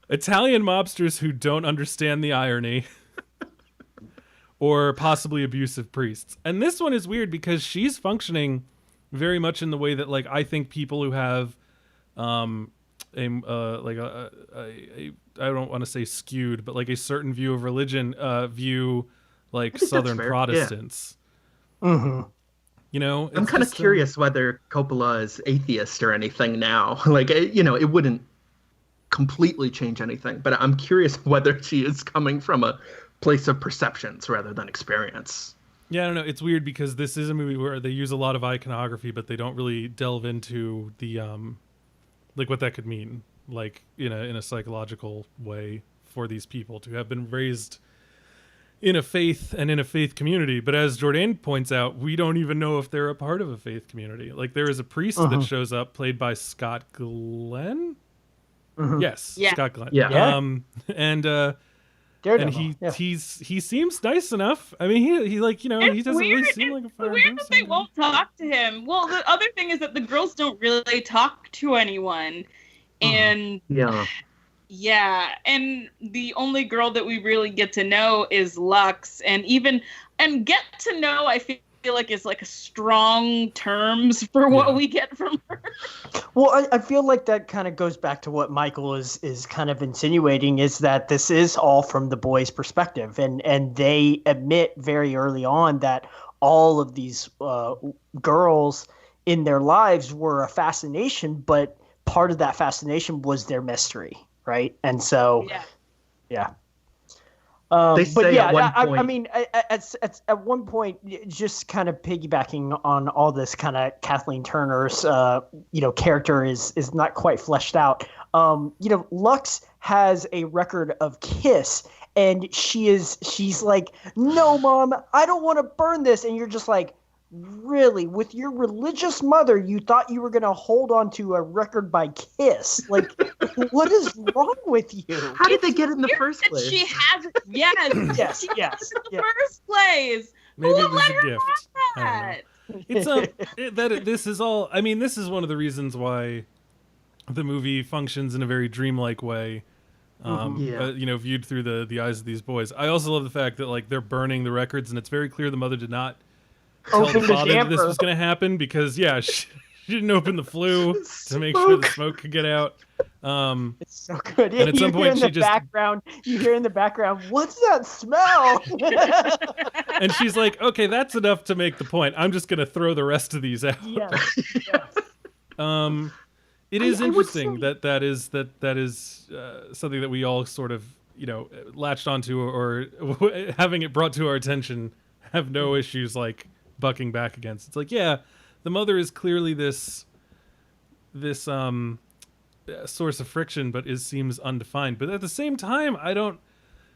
Italian mobsters who don't understand the irony, or possibly abusive priests. And this one is weird because she's functioning very much in the way that, like, I think people who have I don't want to say skewed, but like a certain view of religion view like Southern Protestants. Yeah. Mm-hmm. You know, I'm kind of curious whether Coppola is atheist or anything now. Like, it wouldn't completely change anything, but I'm curious whether she is coming from a place of perceptions rather than experience. Yeah, I don't know. It's weird because this is a movie where they use a lot of iconography, but they don't really delve into the like what that could mean, like in a psychological way for these people to have been raised in a faith and in a faith community. But as Jordan points out, we don't even know if they're a part of a faith community. Like there is a priest that shows up played by Scott Glenn. Yes, yeah. Scott Glenn. Yeah. And Daredevil. he seems nice enough. I mean, he like, he doesn't really seem like a fire. It's weird that they won't talk to him. Well, the other thing is that the girls don't really talk to anyone, and yeah, and the only girl that we really get to know is Lux, and get to know, I feel like is like strong terms for what we get from her. Well, I feel like that kind of goes back to what Michael is kind of insinuating, is that this is all from the boys' perspective, and they admit very early on that all of these girls in their lives were a fascination, but part of that fascination was their mystery, right? And so, yeah. They say at one point, I mean, at one point, just kind of piggybacking on all this, kind of Kathleen Turner's, character is not quite fleshed out. Lux has a record of Kiss, and she's like, no, Mom, I don't want to burn this, and you're just like, really, with your religious mother, you thought you were going to hold on to a record by Kiss? Like, what is wrong with you? How did they get in the first place? She has, yes, in the first place. Maybe Who it was let a her gift. have that? It's this is all. I mean, this is one of the reasons why the movie functions in a very dreamlike way. Viewed through the eyes of these boys. I also love the fact that like they're burning the records, and it's very clear the mother did not tell the father that this was going to happen because she didn't open the flue to make sure the smoke could get out. It's so good. And at some point you hear in the background, what's that smell? And she's like, okay, that's enough to make the point. I'm just going to throw the rest of these out. Yes. It is interesting that is something that we all sort of, latched onto or having it brought to our attention have no issues like bucking back against. It's like, yeah, the mother is clearly this source of friction, but seems undefined. But at the same time,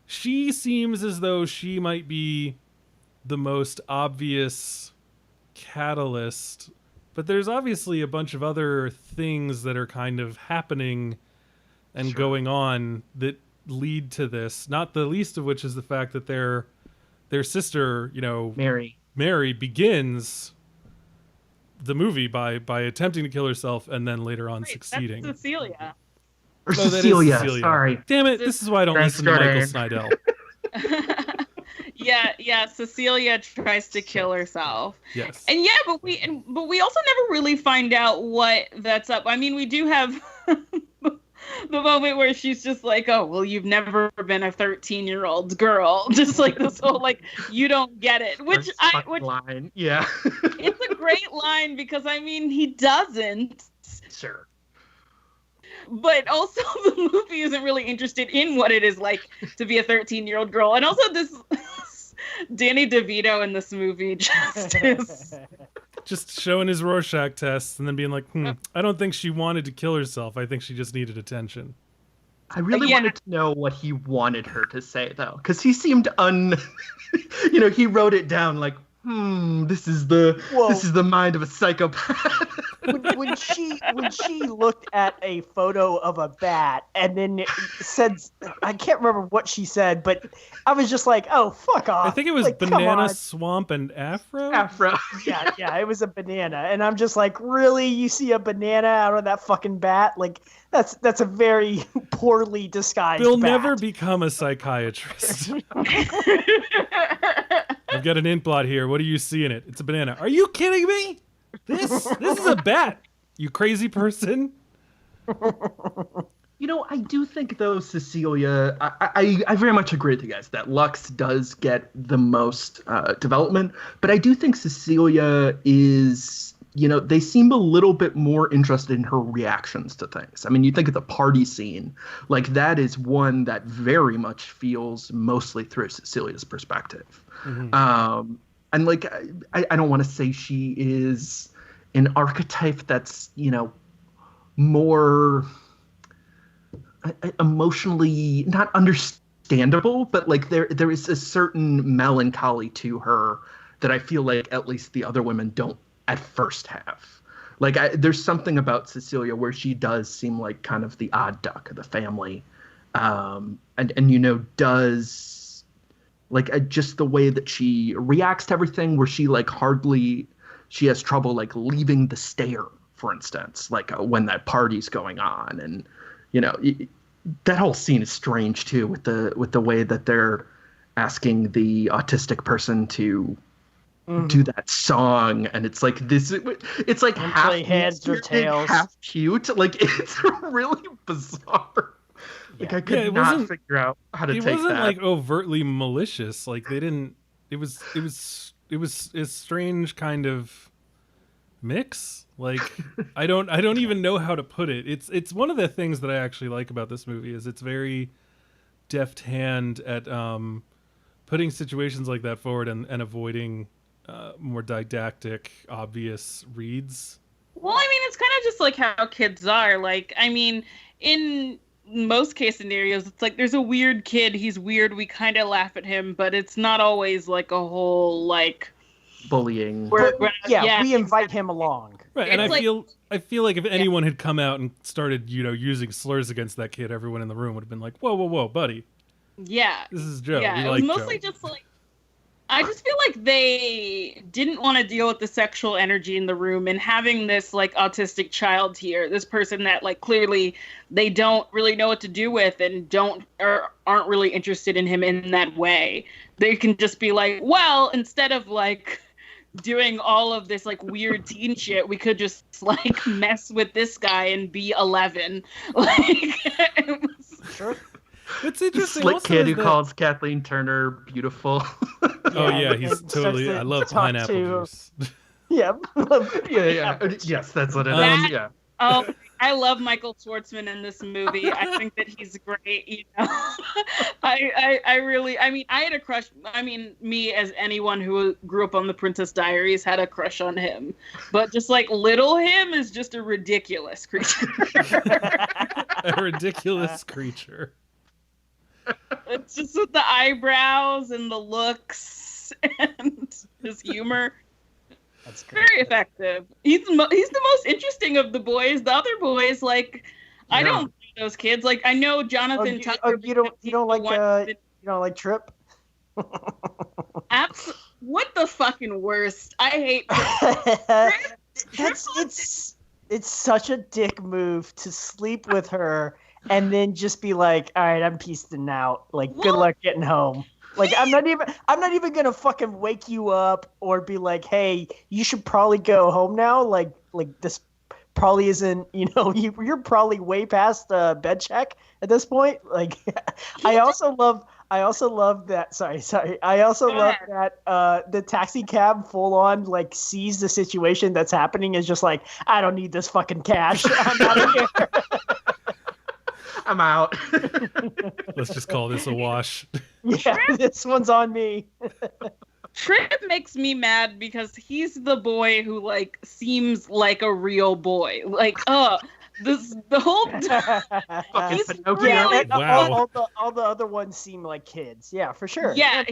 she seems as though she might be the most obvious catalyst, but there's obviously a bunch of other things that are kind of happening and going on that lead to this, not the least of which is the fact that their sister, Mary begins the movie by attempting to kill herself and then later on succeeding. That's Cecilia. Or Cecilia. Sorry. Damn it, this is why I don't listen to Michael Snydell. Yeah, Cecilia tries to kill herself. Yes. And but we also never really find out what that's up. I mean, we do have the moment where she's just like, oh, well, you've never been a 13-year-old girl. Just like this whole, like, you don't get it. Which line. Yeah. It's a great line because, I mean, he doesn't. Sure. but also the movie isn't really interested in what it is like to be a 13-year-old girl. And also this Danny DeVito in this movie just is... Just showing his Rorschach tests and then being like, I don't think she wanted to kill herself. I think she just needed attention. I really wanted to know what he wanted her to say, though, because he seemed he wrote it down like, this is the mind of a psychopath. when she looked at a photo of a bat and then it said, I can't remember what she said, but I was just like, oh, fuck off. I think it was like, banana, swamp, and afro. Yeah, it was a banana, and I'm just like, really? You see a banana out of that fucking bat? Like, that's a very poorly disguised They'll bat. never become a psychiatrist. I've got an int blot here. What do you see in it? It's a banana. Are you kidding me? This is a bat, you crazy person. I do think, though, Cecilia, I very much agree with you guys that Lux does get the most development, but I do think Cecilia is, they seem a little bit more interested in her reactions to things. I mean, you think of the party scene, like that is one that very much feels mostly through Cecilia's perspective. Mm-hmm. And like, I don't want to say she is an archetype that's, more emotionally not understandable, but like there is a certain melancholy to her that I feel like at least the other women don't at first have. Like there's something about Cecilia where she does seem like kind of the odd duck of the family, and does like just the way that she reacts to everything, where she like she has trouble like leaving the stair, for instance, like when that party's going on, and that whole scene is strange too, with the way that they're asking the autistic person to do that song, and it's like it's like half heads or tails, half cute. Like it's really bizarre. Like I could not figure out how to take that. It wasn't like overtly malicious. Like they didn't. It was a strange kind of mix. Like I don't even know how to put it. It's one of the things that I actually like about this movie is it's very deft hand at putting situations like that forward and avoiding more didactic, obvious reads. Well, I mean, it's kind of just like how kids are. Like, I mean, in most case scenarios, it's like there's a weird kid. He's weird. We kind of laugh at him, but it's not always like a whole like bullying. We invite him along. Right, and I feel like if anyone had come out and started, using slurs against that kid, everyone in the room would have been like, "Whoa, buddy." Yeah, this is Joe. Yeah, it was mostly Joe. Just like I just feel like they didn't want to deal with the sexual energy in the room, and having this like autistic child here, this person that like clearly they don't really know what to do with and aren't really interested in him in that way. They can just be like, well, instead of like doing all of this like weird teen shit, we could just like mess with this guy and be 11. Like, sure. It's interesting. Slick kid who calls Kathleen Turner beautiful. Oh yeah, he's totally. I love pineapple juice. Yeah. Yes, that's what it is. Yeah. Oh, I love Michael Schwartzman in this movie. I think that he's great. I really. I mean, I had a crush. I mean, me as anyone who grew up on The Princess Diaries had a crush on him. But just like little him is just a ridiculous creature. A ridiculous creature. It's just with the eyebrows and the looks and his humor. That's great. Very effective. He's the most interesting of the boys. The other boys, like, I don't know those kids. Like, I know Jonathan Tucker. You don't like Trip? What the fucking worst? I hate Trip. It's such a dick move to sleep with her and then just be like, all right, I'm peacing out. Like, good luck getting home. Like, I'm not even gonna fucking wake you up or be like, hey, you should probably go home now. Like this probably isn't, you're probably way past bed check at this point. Like, I also love that. Sorry. I also love that the taxi cab full on like sees the situation that's happening is just like, I don't need this fucking cash. I'm out of here. I'm out. Let's just call this a wash. Yeah, this one's on me. Trip makes me mad because he's the boy who like seems like a real boy. Like, the whole Fucking he's Pinocchio. really Wow. all the other ones seem like kids. Yeah, for sure. yeah,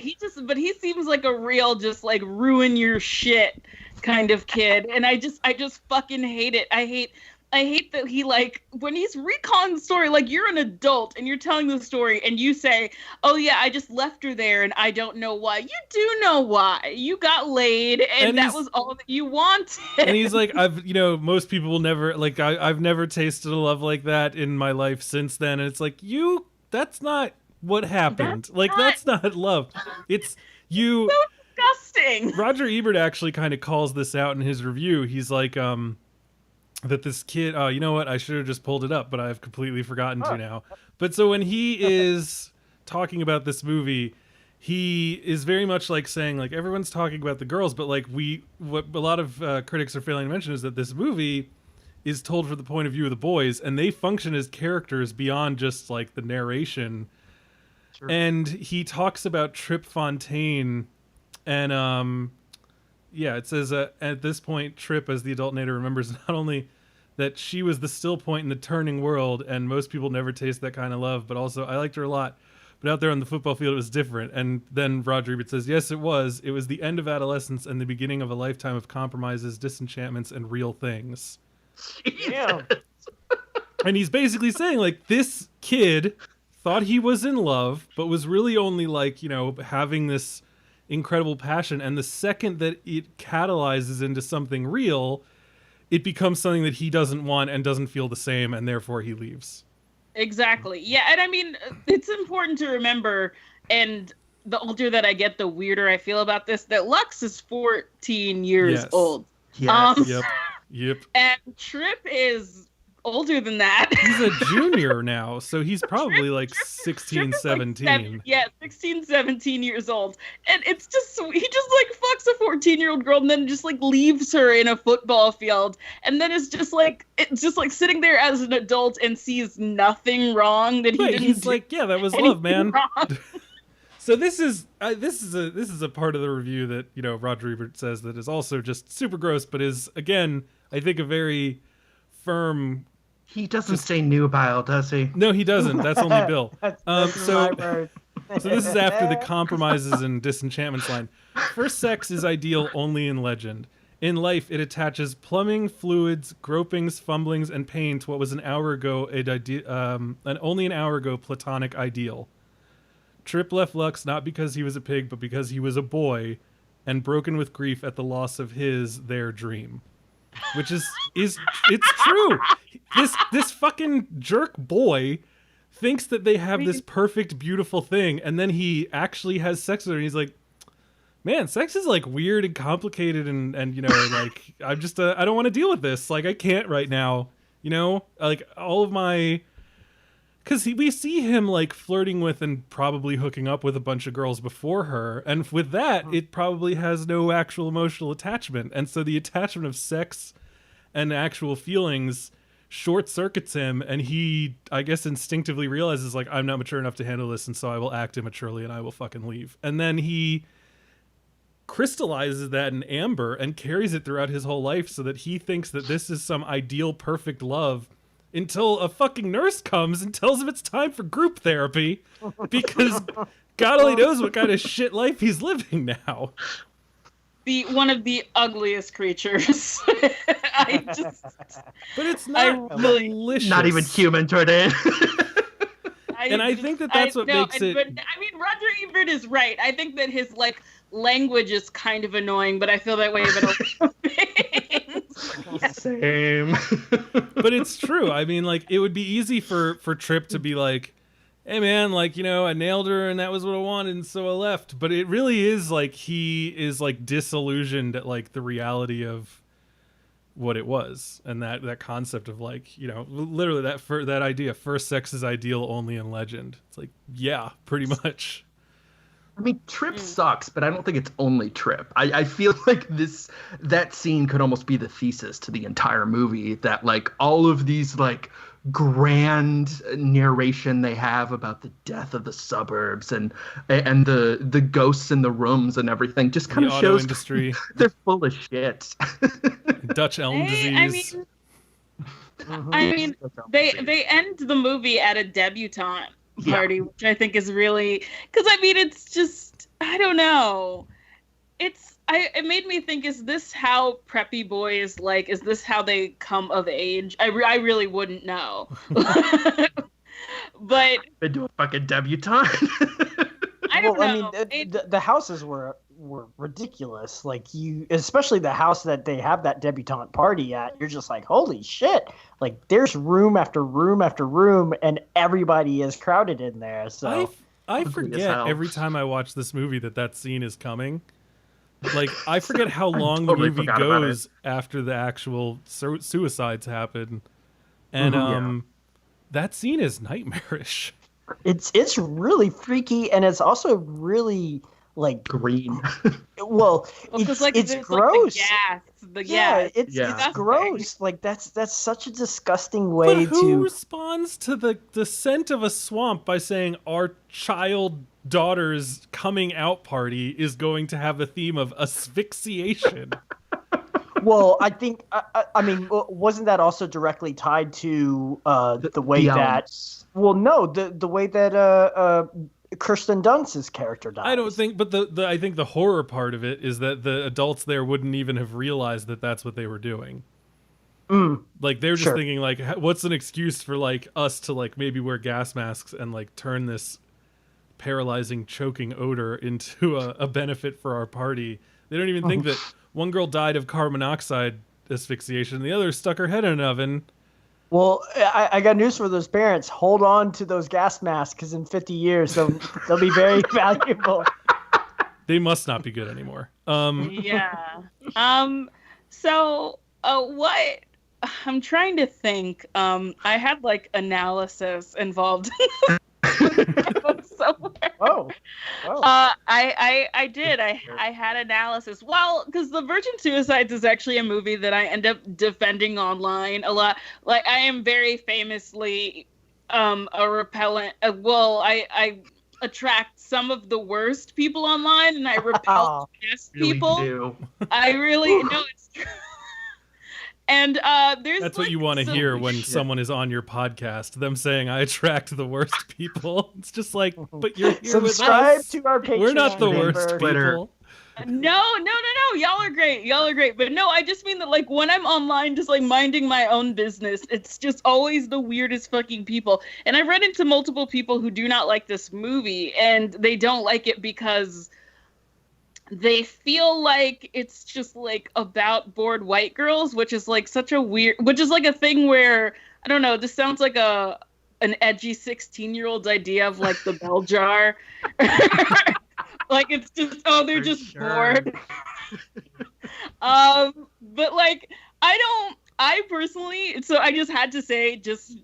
but he seems like a real just like ruin your shit kind of kid, and I just fucking hate it. I hate that he like when he's recounting the story, like you're an adult and you're telling the story and you say, "Oh yeah, I just left her there and I don't know why." You do know why. You got laid and that was all that you wanted. And he's like, most people will never like I've never tasted a love like that in my life since then. And it's like, that's not what happened. That's not love. It's you. So disgusting. Roger Ebert actually kind of calls this out in his review. He's like, that this kid, you know what? I should have just pulled it up, but I've completely forgotten to now. But so when he is talking about this movie, he is very much like saying, like, everyone's talking about the girls, but like what a lot of critics are failing to mention is that this movie is told from the point of view of the boys, and they function as characters beyond just like the narration. Sure. And he talks about Trip Fontaine, and yeah, it says at this point, Trip, as the adult narrator, remembers not only that she was the still point in the turning world, and most people never taste that kind of love, but also I liked her a lot. But out there on the football field, it was different. And then Roger Ebert says, yes, it was. It was the end of adolescence and the beginning of a lifetime of compromises, disenchantments, and real things. Yeah. And he's basically saying, like, this kid thought he was in love, but was really only, like, having this incredible passion, and the second that it catalyzes into something real, it becomes something that he doesn't want and doesn't feel the same, and therefore he leaves. Exactly. Yeah, and I mean, it's important to remember, and the older that I get, the weirder I feel about this, that Lux is 14 years old. Yes. Yep. And Trip is older than that. He's a junior now, so he's probably like 16, 17. 16, 17 years old. And it's just, he just like fucks a 14-year-old girl and then just like leaves her in a football field. And then it's just like sitting there as an adult and sees nothing wrong that he didn't he's do like, yeah, that was love, man. Wrong. So this is a part of the review that, Roger Ebert says that is also just super gross, but is, again, I think a very firm. He doesn't say nubile, does he? No, he doesn't. That's only Bill. So this is after the compromises and disenchantments line. First sex is ideal only in legend. In life, it attaches plumbing, fluids, gropings, fumblings, and pain to what was only an hour ago platonic ideal. Trip left Lux not because he was a pig, but because he was a boy, and broken with grief at the loss of their dream. Which is it's true. This fucking jerk boy thinks that they have this perfect, beautiful thing, and then he actually has sex with her, and he's like, man, sex is like weird and complicated, and like I'm just I don't want to deal with this. Like I can't right now. Like all of my. Because we see him like flirting with and probably hooking up with a bunch of girls before her. And with that, it probably has no actual emotional attachment. And so the attachment of sex and actual feelings short circuits him. And he, I guess, instinctively realizes like, I'm not mature enough to handle this. And so I will act immaturely and I will fucking leave. And then he crystallizes that in amber and carries it throughout his whole life so that he thinks that this is some ideal, perfect love. Until a fucking nurse comes and tells him it's time for group therapy because God only knows what kind of shit life he's living now. One of the ugliest creatures. But it's not malicious. Not even human toward it. I think that's what makes it. But, I mean, Roger Ebert is right. I think that his like language is kind of annoying, but I feel that way about other things. Same. But it's true. I mean, like, it would be easy for Trip to be like, hey, man, like, I nailed her and that was what I wanted and so I left. But it really is like he is like disillusioned at like the reality of what it was. And that concept of like, literally that idea, first sex is ideal only in legend. It's like, yeah, pretty much. I mean, Trip sucks, but I don't think it's only Trip. I feel like that scene could almost be the thesis to the entire movie, that like all of these like grand narration they have about the death of the suburbs and the ghosts in the rooms and everything just kind of shows industry. They're full of shit. Dutch elm disease. I mean, they end the movie at a debutante party, which I think is really, because I mean, it's just, I don't know. It made me think, is this how preppy boys, like, is this how they come of age? I really wouldn't know. But they do a fucking debutante. I don't know. I mean, the houses were ridiculous. Like, especially the house that they have that debutante party at, you're just like, holy shit. Like, there's room after room after room, and everybody is crowded in there. So I forget every time I watch this movie that scene is coming. Like, I forget how long the movie goes after the actual suicides happen. And that scene is nightmarish. It's really freaky, and it's also really like green. Well, it's gross. Like It's gross. Like that's such a disgusting way but who responds to the scent of a swamp by saying our child daughter's coming out party is going to have a theme of asphyxiation? Well, I think I mean, wasn't that also directly tied to the way that? Well, no, the way that Kirsten Dunst's character dies. I don't think, but I think the horror part of it is that the adults there wouldn't even have realized that that's what they were doing. Like, they're just thinking, like, what's an excuse for, like, us to, like, maybe wear gas masks and, like, turn this paralyzing, choking odor into a benefit for our party. They don't even think that one girl died of carbon monoxide asphyxiation and the other stuck her head in an oven. Well, I got news for those parents. Hold on to those gas masks, because in 50 years, they'll be very valuable. They must not be good anymore. Yeah. So, what... I'm trying to think. I had, like, analysis involved. Oh. I did. I had analysis. Well, because The Virgin Suicides is actually a movie that I end up defending online a lot. Like, I am very famously a repellent. I attract some of the worst people online, and I repel the best people. Really I really know it's true. And there's that's what you want to hear when someone is on your podcast, them saying, I attract the worst people. It's just like, but you're here Subscribe with us. to our Patreon. We're not the worst Twitter. people. No. Y'all are great. But no, I just mean that, like, when I'm online just, like, minding my own business, it's just always the weirdest fucking people. And I've run into multiple people who do not like this movie, and they don't like it because they feel like it's just, like, about bored white girls, which is, like, such a weird... Which is, like, a thing where, I don't know, this sounds like an edgy 16-year-old's idea of, like, the bell jar. Like, it's just, they're just bored. But, like, I personally, so I just had to say, just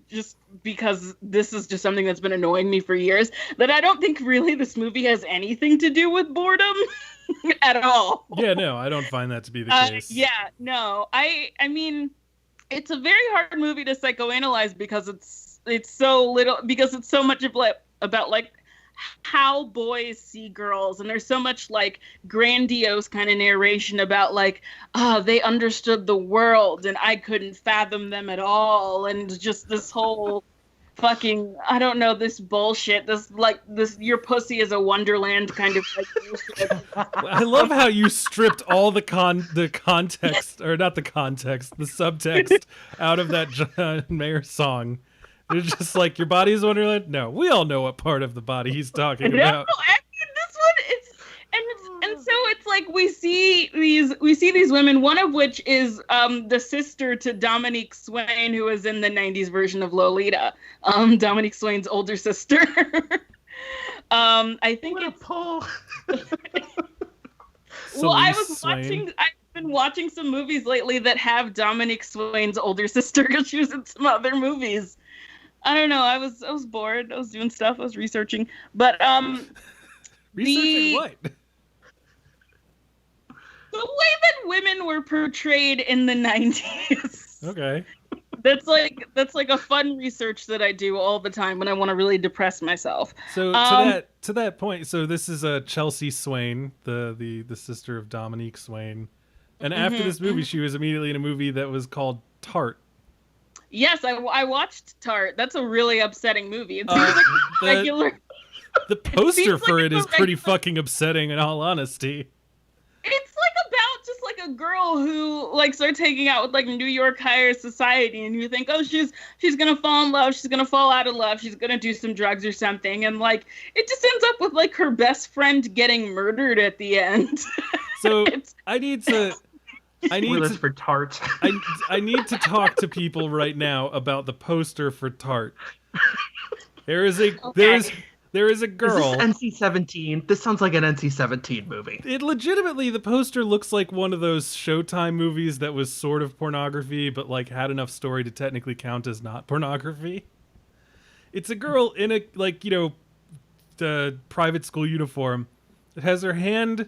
because this is just something that's been annoying me for years, that I don't think really this movie has anything to do with boredom at all. Yeah, no, I don't find that to be the case. Yeah, no. I mean, it's a very hard movie to psychoanalyze because it's so little, because it's so much about, like, how boys see girls, and there's so much, like, grandiose kind of narration about, like, they understood the world and I couldn't fathom them at all, and just this whole fucking, I don't know, this bullshit, this your pussy is a wonderland kind of, like, bullshit. I love how you stripped all the context, or not the context, the subtext out of that John Mayer song. They're just like, your body is Wonderland? No, we all know what part of the body he's talking about. No, I mean, this one, and so it's like we see these women, one of which is the sister to Dominique Swain, who was in the 90s version of Lolita. Dominique Swain's older sister. I think it's Paul. Well, I've been watching some movies lately that have Dominique Swain's older sister because she was in some other movies. I don't know. I was bored. I was doing stuff. I was researching. But Researching what? The way that women were portrayed in the 90s. Okay. That's like a fun research that I do all the time when I want to really depress myself. So to that point, so this is Chelsea Swain, the sister of Dominique Swain, and after this movie, she was immediately in a movie that was called Tart. Yes, I watched Tart. That's a really upsetting movie. It seems like regular. The poster for it is pretty fucking upsetting, in all honesty. It's like about just like a girl who like starts hanging out with like New York higher society, and you think, oh, she's gonna fall in love, she's gonna fall out of love, she's gonna do some drugs or something, and like it just ends up with like her best friend getting murdered at the end. So I need to for Tart. I need to talk to people right now about the poster for Tart. There is a girl. Is this NC-17? This sounds like an NC-17 movie. It legitimately, the poster looks like one of those Showtime movies that was sort of pornography, but like had enough story to technically count as not pornography. It's a girl in a the private school uniform. It has her hand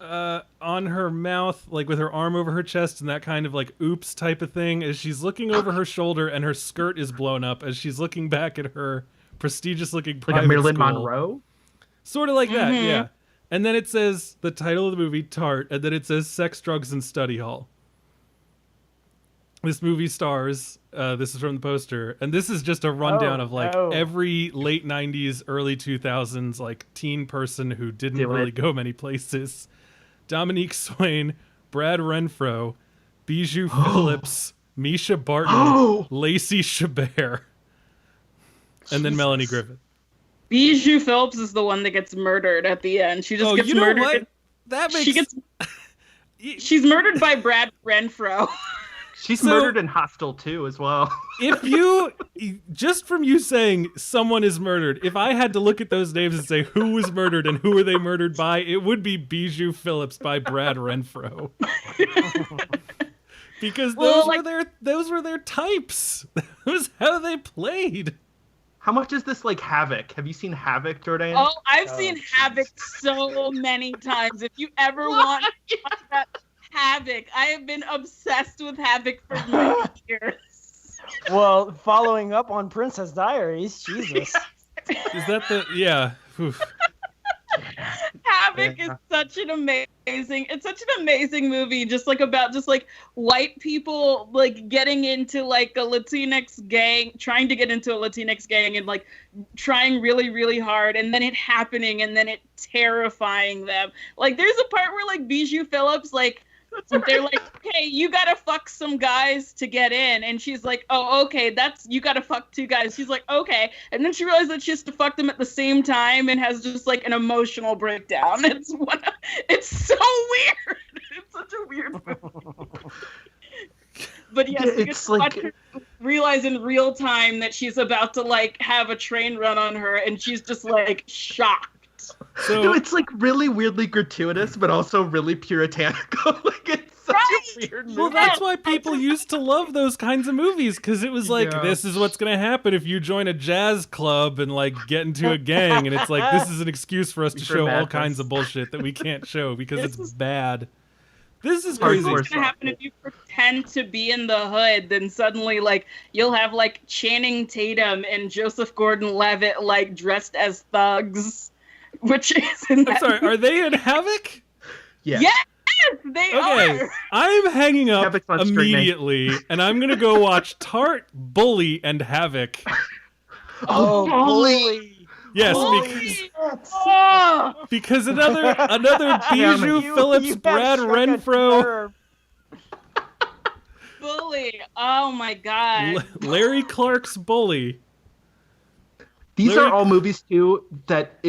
on her mouth, like with her arm over her chest, and that kind of like oops type of thing, as she's looking over her shoulder, and her skirt is blown up as she's looking back at her prestigious looking private like a Marilyn school. Monroe, sort of like that, yeah. And then it says the title of the movie, Tart, and then it says Sex, Drugs, and Study Hall. This movie stars, this is from the poster, and this is just a rundown of like every late 90s, early 2000s like teen person who didn't really go many places. Dominique Swain, Brad Renfro, Bijou Phillips, Misha Barton, Lacey Chabert, and then Melanie Griffith. Bijou Phillips is the one that gets murdered at the end. She just gets murdered. What? That makes... She's murdered by Brad Renfro. She's murdered in Hostel 2 as well. If you, just from you saying someone is murdered, if I had to look at those names and say who was murdered and who were they murdered by, it would be Bijou Phillips by Brad Renfro. Because those were their types. That was how they played. How much is this like Havoc? Have you seen Havoc, Jordan? Oh, I've seen Havoc so many times. If you ever want to talk about Havoc, I have been obsessed with Havoc for many years. Well, following up on Princess Diaries, Jesus. Is that the... Yeah. Oof. Havoc is such an amazing movie, just like about just like white people like getting into like a Latinx gang, trying to get into a Latinx gang and like trying really, really hard, and then it happening, and then it terrifying them. Like there's a part where like Bijou Phillips like they're like, okay, you gotta fuck some guys to get in, and she's like, oh, okay, you gotta fuck 2 guys. She's like, okay, and then she realizes that she has to fuck them at the same time and has just like an emotional breakdown. It's so weird. It's such a weird movie. But yes, you get to watch her realize in real time that she's about to like have a train run on her, and she's just like shocked. So it's like really weirdly gratuitous, but also really puritanical. Like it's such a weird movie. Well, that's why people used to love those kinds of movies, because it was like, this is what's going to happen if you join a jazz club and like get into a gang, and it's like, this is an excuse for us to show all kinds of bullshit that we can't show because it's bad. This is crazy. What's going to happen if you pretend to be in the hood? Then suddenly, like, you'll have like Channing Tatum and Joseph Gordon-Levitt like dressed as thugs. Which is in that I'm sorry, are they in Havoc? Yeah. Yes, they are. I'm hanging up immediately, and I'm going to go watch Tart, Bully, and Havoc. Oh, Bully. Yes, because another Bijou Phillips, Brad Renfro. Bully. Oh, my God. Larry Clark's Bully. These are all movies too that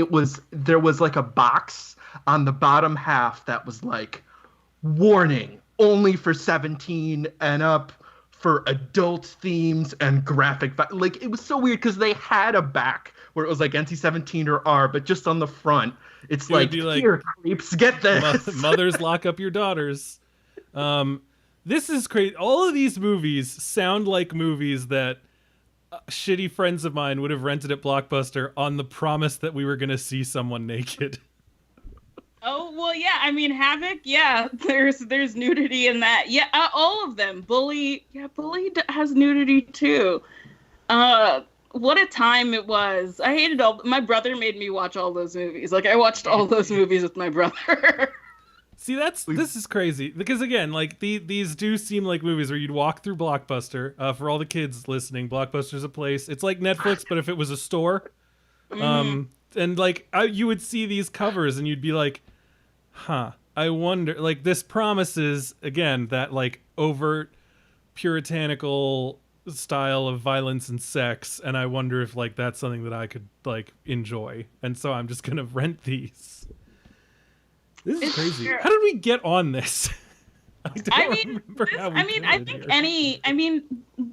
there was like a box on the bottom half that was like, warning, only for 17 and up, for adult themes and graphic. Like it was so weird because they had a back where it was like NC-17 or R, but just on the front, it's like, here, creeps, get this. Mothers lock up your daughters. This is crazy. All of these movies sound like movies that shitty friends of mine would have rented at Blockbuster on the promise that we were going to see someone naked. Oh well, yeah. I mean, Havoc. Yeah, there's nudity in that. Yeah, all of them. Bully. Yeah, Bully has nudity too. What a time it was. I hated all. My brother made me watch all those movies. Like I watched all those movies with my brother. See, this is crazy because again, like these do seem like movies where you'd walk through Blockbuster. For all the kids listening, Blockbuster's a place. It's like Netflix, but if it was a store. And like you would see these covers and you'd be like, huh, I wonder, like this promises again that like overt puritanical style of violence and sex, and I wonder if like that's something that I could like enjoy, and so I'm just gonna rent these. This is crazy. How did we get on this? I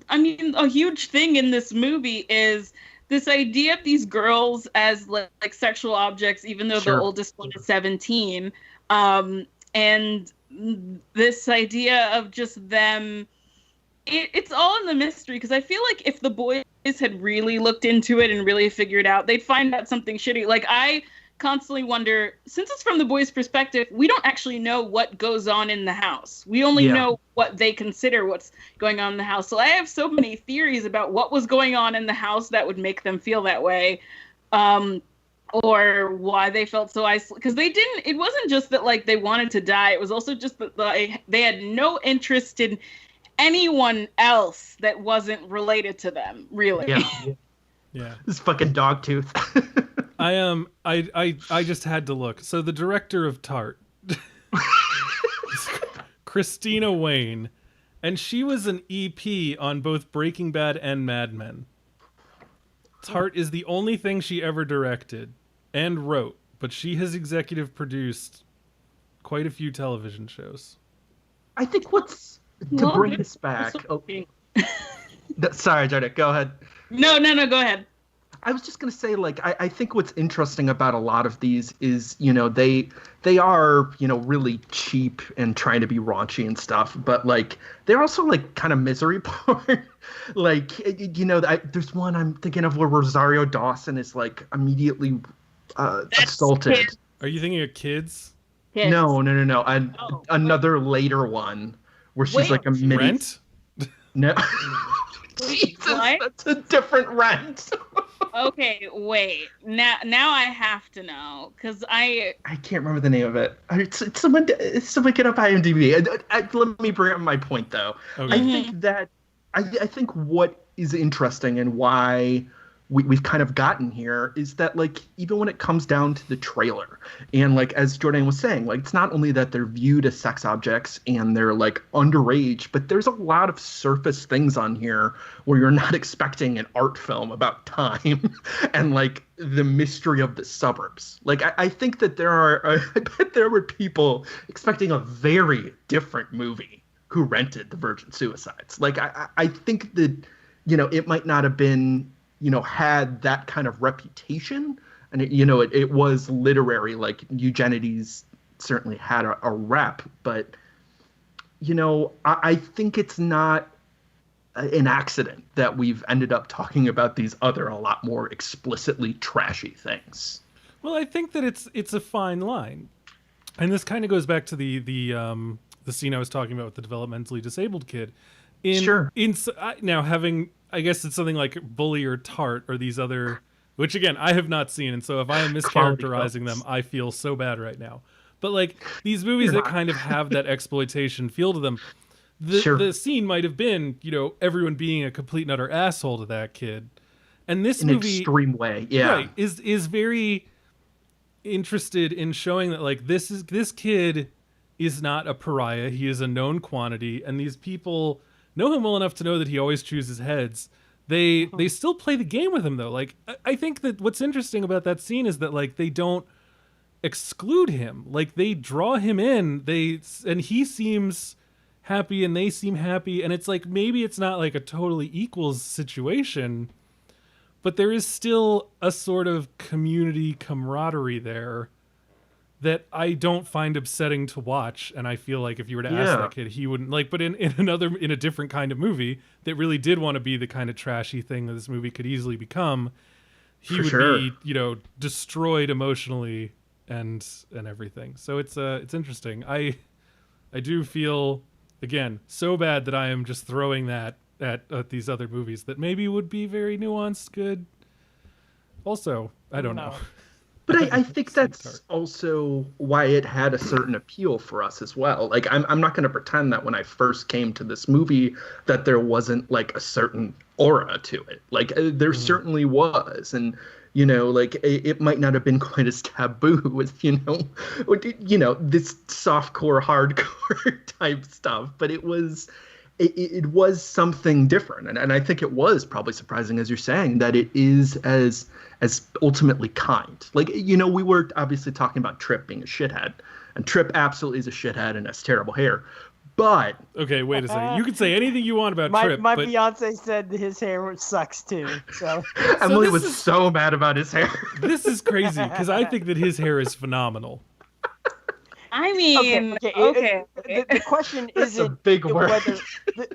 mean a huge thing in this movie is this idea of these girls as like sexual objects, even though the oldest one is 17. And this idea of just them, it's all in the mystery, because I feel like if the boys had really looked into it and really figured out, they'd find out something shitty. Like, I constantly wonder, since it's from the boys' perspective, we don't actually know what goes on in the house. We only know what they consider what's going on in the house. So I have so many theories about what was going on in the house that would make them feel that way. Or why they felt so isolated, because it wasn't just that like they wanted to die, it was also just that they had no interest in anyone else that wasn't related to them, really. Yeah. This fucking dog tooth. I just had to look. So the director of Tart, Christina Wayne, and she was an EP on both Breaking Bad and Mad Men. Tart is the only thing she ever directed and wrote, but she has executive produced quite a few television shows. I think to bring this back. Sorry, Jared, go ahead. No, go ahead. I was just going to say, like, I think what's interesting about a lot of these is, you know, they are, you know, really cheap and trying to be raunchy and stuff, but, like, they're also, like, kind of misery porn. Like, you know, there's one I'm thinking of where Rosario Dawson is, like, immediately assaulted. Kids. Are you thinking of Kids? Kids. No. Another later one where she's, like, a mini... Rent? No. Jesus, what? That's a different Rent. Okay, wait. Now I have to know, because I can't remember the name of it. Someone get up IMDb. Let me bring up my point, though. Okay. I think that I think what is interesting and why we've kind of gotten here is that, like, even when it comes down to the trailer, and like as Jordan was saying, like, it's not only that they're viewed as sex objects and they're like underage, but there's a lot of surface things on here where you're not expecting an art film about time and like the mystery of the suburbs. Like, I think that I bet there were people expecting a very different movie who rented The Virgin Suicides. Like, I think that, you know, it might not have been, you know, had that kind of reputation, and it was literary. Like, Eugenides certainly had a rep, but, you know, I think it's not an accident that we've ended up talking about these other, a lot more explicitly trashy things. Well, I think that it's a fine line, and this kind of goes back to the scene I was talking about with the developmentally disabled kid. Now, having, I guess it's something like Bully or Tart or these other, which again I have not seen, and so if I am mischaracterizing them, I feel so bad right now. But like these movies that kind of have that exploitation feel to them, the scene might have been, you know, everyone being a complete and utter asshole to that kid, and this movie, in an extreme way, right, is very interested in showing that like this kid is not a pariah. He is a known quantity, and these people know him well enough to know that he always chooses heads. They still play the game with him, though. Like, I think that what's interesting about that scene is that, like, they don't exclude him. Like, they draw him in. And he seems happy, and they seem happy. And it's like, maybe it's not like a totally equals situation, but there is still a sort of community camaraderie there that I don't find upsetting to watch, and I feel like if you were to ask that kid, he wouldn't like. But in a different kind of movie that really did want to be the kind of trashy thing that this movie could easily become, he would be, you know, destroyed emotionally and everything. So it's interesting. I do feel, again, so bad that I am just throwing that at these other movies that maybe would be very nuanced, good. Also, I don't know. But I think that's also why it had a certain appeal for us as well. Like, I'm not going to pretend that when I first came to this movie that there wasn't, like, a certain aura to it. Like, there certainly was. And, you know, like, it might not have been quite as taboo as, you know, this softcore, hardcore type stuff. But it was something different. And I think it was probably surprising, as you're saying, that it is as ultimately kind. Like, you know, we were obviously talking about Trip being a shithead, and Trip absolutely is a shithead and has terrible hair. But okay, wait a second. You can say anything you want about Trip. My fiance said his hair sucks too. So Emily was so mad about his hair. This is crazy because I think that his hair is phenomenal. I mean, okay. The question isn't a big word. whether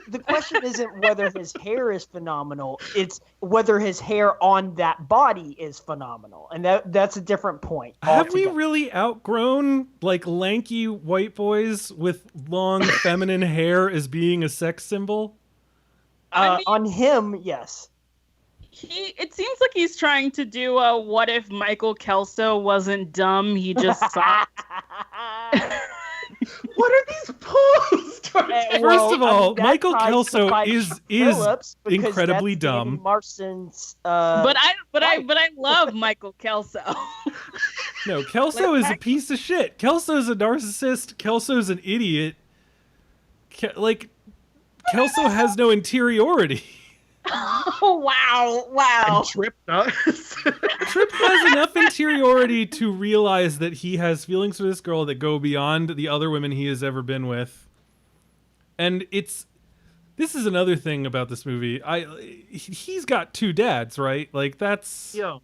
the question isn't whether his hair is phenomenal. It's whether his hair on that body is phenomenal, and that's a different point. Have we really outgrown like lanky white boys with long feminine hair as being a sex symbol? I mean, on him, yes. It seems like he's trying to do a what if Michael Kelso wasn't dumb, he just sucked. What are these pulls? First of all, Michael Kelso is incredibly dumb. Marston's, but I love Michael Kelso. No, Kelso is a piece of shit. Kelso's a narcissist. Kelso's an idiot. Kelso has no interiority. Oh, wow. And Trip does. Trip has enough interiority to realize that he has feelings for this girl that go beyond the other women he has ever been with. And this is another thing about this movie. He's got two dads, right? Like, that's... Yeah.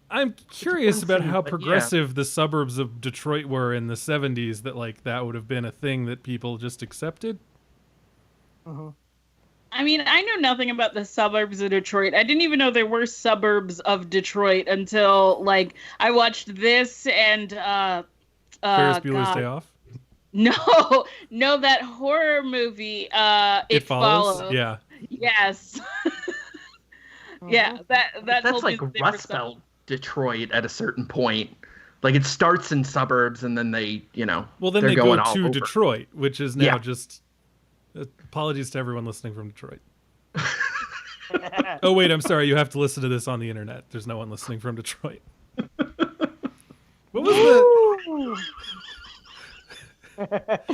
I'm curious about how progressive the suburbs of Detroit were in the 70s, that, like, that would have been a thing that people just accepted. Uh-huh. I mean, I know nothing about the suburbs of Detroit. I didn't even know there were suburbs of Detroit until, like, I watched this and, Ferris Bueller's Day Off? No, that horror movie, It Follows. Yeah. Yes. Yeah, that's like Rust Belt Detroit at a certain point. Like, it starts in suburbs and then they, you know, well, then they go to Detroit, which is now just... Apologies to everyone listening from Detroit. Oh, wait, I'm sorry. You have to listen to this on the internet. There's no one listening from Detroit. What was the...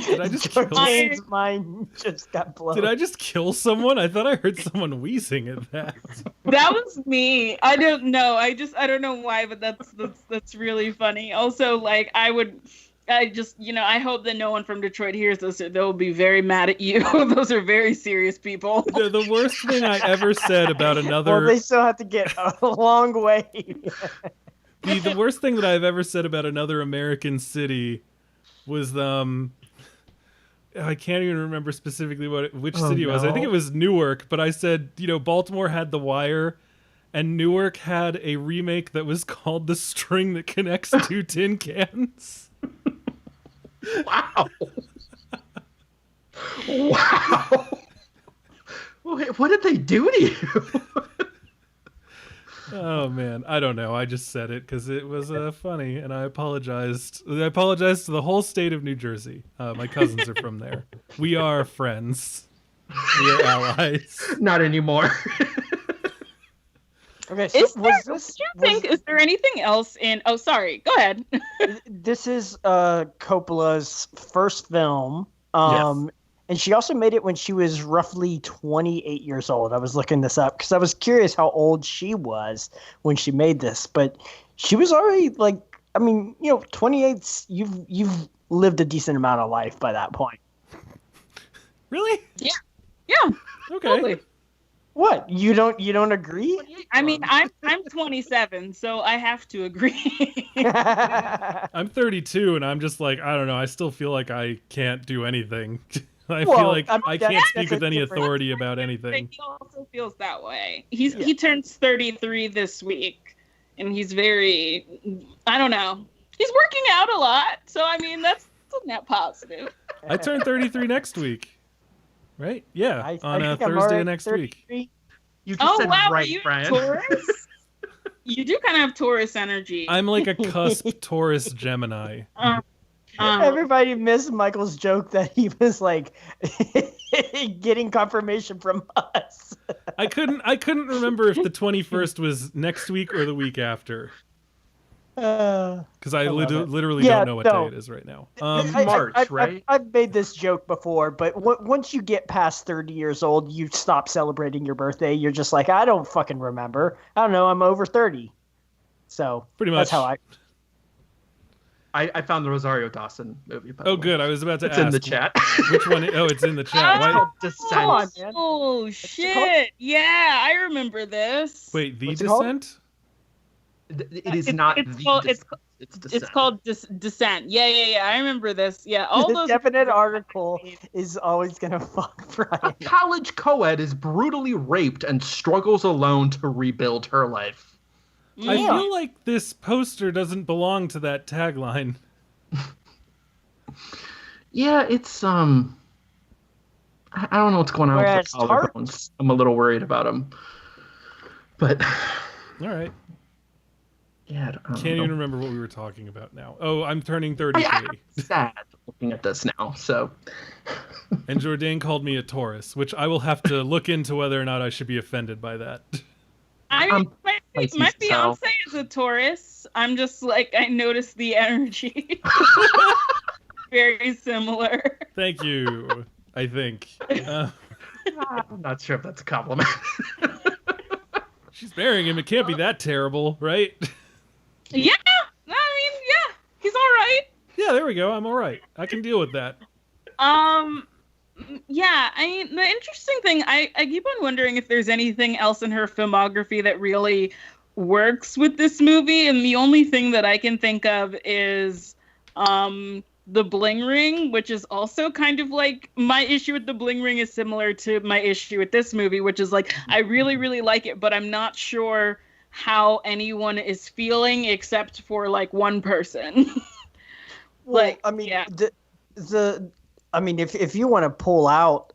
Did I just kill James' mind just got blown. Did I just kill someone? I thought I heard someone wheezing at that. That was me. I don't know. I don't know why, but that's really funny. Also, like, I just, you know, I hope that no one from Detroit hears this. They'll be very mad at you. Those are very serious people. The worst thing I ever said about another... Well, they still have to get a long way. The worst thing that I've ever said about another American city was, I can't even remember specifically which city it was. I think it was Newark, but I said, you know, Baltimore had The Wire, and Newark had a remake that was called The String That Connects Two Tin Cans. Wow. Wow. What did they do to you? Oh, man. I don't know. I just said it because it was funny, and I apologized. I apologized to the whole state of New Jersey. My cousins are from there. We are friends. We are allies. Not anymore. Okay, so is there anything else in... Oh, sorry. Go ahead. This is Coppola's first film. Yes. And she also made it when she was roughly 28 years old. I was looking this up because I was curious how old she was when she made this. But she was already, like, I mean, you know, 28's, you've lived a decent amount of life by that point. Really? Yeah. Okay. Totally. What? You don't agree? I mean, I'm 27, so I have to agree. I'm 32, and I'm just like, I don't know. I still feel like I can't do anything. I Well, feel like I mean, I that's- can't speak that's a with any different- authority about anything. He also feels that way. He turns 33 this week, and he's very, I don't know. He's working out a lot, so I mean that's a net positive. I turn 33 next week, right? Yeah, I on think I'm Thursday already next week. 33. You just Oh said wow, are right, you Brian. Taurus? You do kind of have Taurus energy. I'm like a cusp Taurus Gemini. Everybody missed Michael's joke that he was like getting confirmation from us. I couldn't remember if the 21st was next week or the week after, because I love it. literally Yeah, don't know what no. day it is right now. March, right? I've made this joke before, but once you get past 30 years old, you stop celebrating your birthday. You're just like, I don't fucking remember. I don't know. I'm over 30. So Pretty that's much. how I found the Rosario Dawson movie. By the Oh, way. good. I was about to It's ask. in the chat. Which one? Oh, it's in the chat. It's Why? called Descent. Come on, man. Oh shit! Yeah, I remember this. Wait, The What's it called? Descent? It is not it's the called- Descent. It's Descent. It's called Descent. Yeah. I remember this. Yeah, all the those definite article is always gonna fuck A Brian. college co-ed is brutally raped and struggles alone to rebuild her life. I Yeah. feel like this poster doesn't belong to that tagline. Yeah, it's I don't know what's going on Whereas with the collarbones. I'm a little worried about them. But All right. yeah, I don't Can't know. even remember what we were talking about now. Oh, I'm turning I'm 33. sad looking at this now. So And Jourdain called me a Taurus, which I will have to look into whether or not I should be offended by that. I mean, my Pisces, fiance is a Taurus. I'm just like, I noticed the energy. Very similar. Thank you, I think. I'm not sure if that's a compliment. She's marrying him. It can't be that terrible, right? Yeah, I mean, yeah, he's all right. Yeah, there we go. I'm all right. I can deal with that. Yeah, I mean, the interesting thing, I keep on wondering if there's anything else in her filmography that really works with this movie, and the only thing that I can think of is The Bling Ring, which is also kind of like, my issue with The Bling Ring is similar to my issue with this movie, which is like, I really, really like it, but I'm not sure how anyone is feeling except for like one person. Well, Like, I mean, yeah. I mean, if you want to pull out,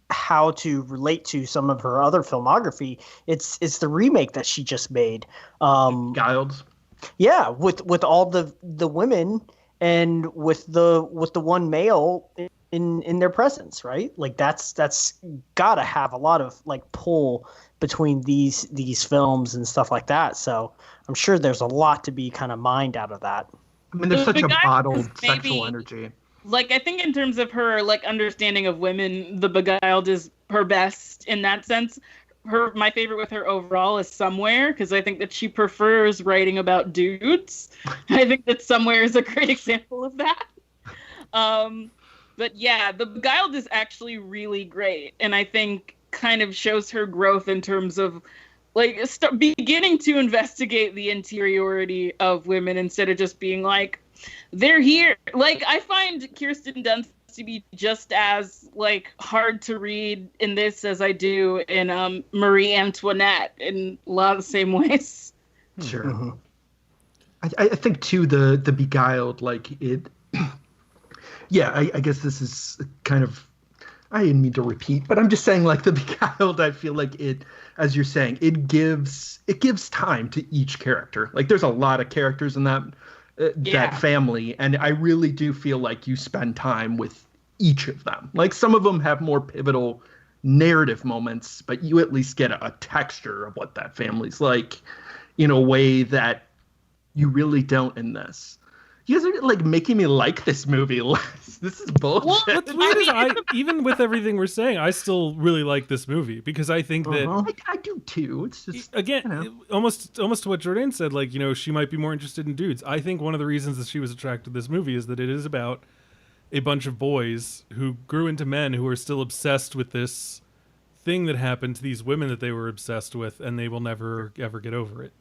how to relate to some of her other filmography, it's the remake that she just made. Guilds. Yeah, with all the women and with the one male in their presence, right? Like that's gotta have a lot of like pull between these films and stuff like that. So I'm sure there's a lot to be kind of mined out of that. I mean, there's The such a guy bottled maybe- sexual energy. Like, I think in terms of her like understanding of women, The Beguiled is her best in that sense. My favorite with her overall is Somewhere, because I think that she prefers writing about dudes. I think that Somewhere is a great example of that. But yeah, The Beguiled is actually really great, and I think kind of shows her growth in terms of like beginning to investigate the interiority of women instead of just being like, they're here. Like, I find Kirsten Dunst to be just as like hard to read in this as I do in Marie Antoinette in a lot of the same ways. Sure. Mm-hmm. I think too the Beguiled, like it. Yeah, I guess this is kind of. I didn't mean to repeat, but I'm just saying, like, the Beguiled, I feel like it, as you're saying, it gives time to each character. Like, there's a lot of characters in that family, and I really do feel like you spend time with each of them. Like, some of them have more pivotal narrative moments, but you at least get a texture of what that family's like in a way that you really don't in this. You guys are like making me like this movie less. This is bullshit. Well, What's weird is even with everything we're saying, I still really like this movie because I think that I do too. It's just again, almost to what Jourdain said. Like, you know, she might be more interested in dudes. I think one of the reasons that she was attracted to this movie is that it is about a bunch of boys who grew into men who are still obsessed with this thing that happened to these women that they were obsessed with, and they will never ever get over it.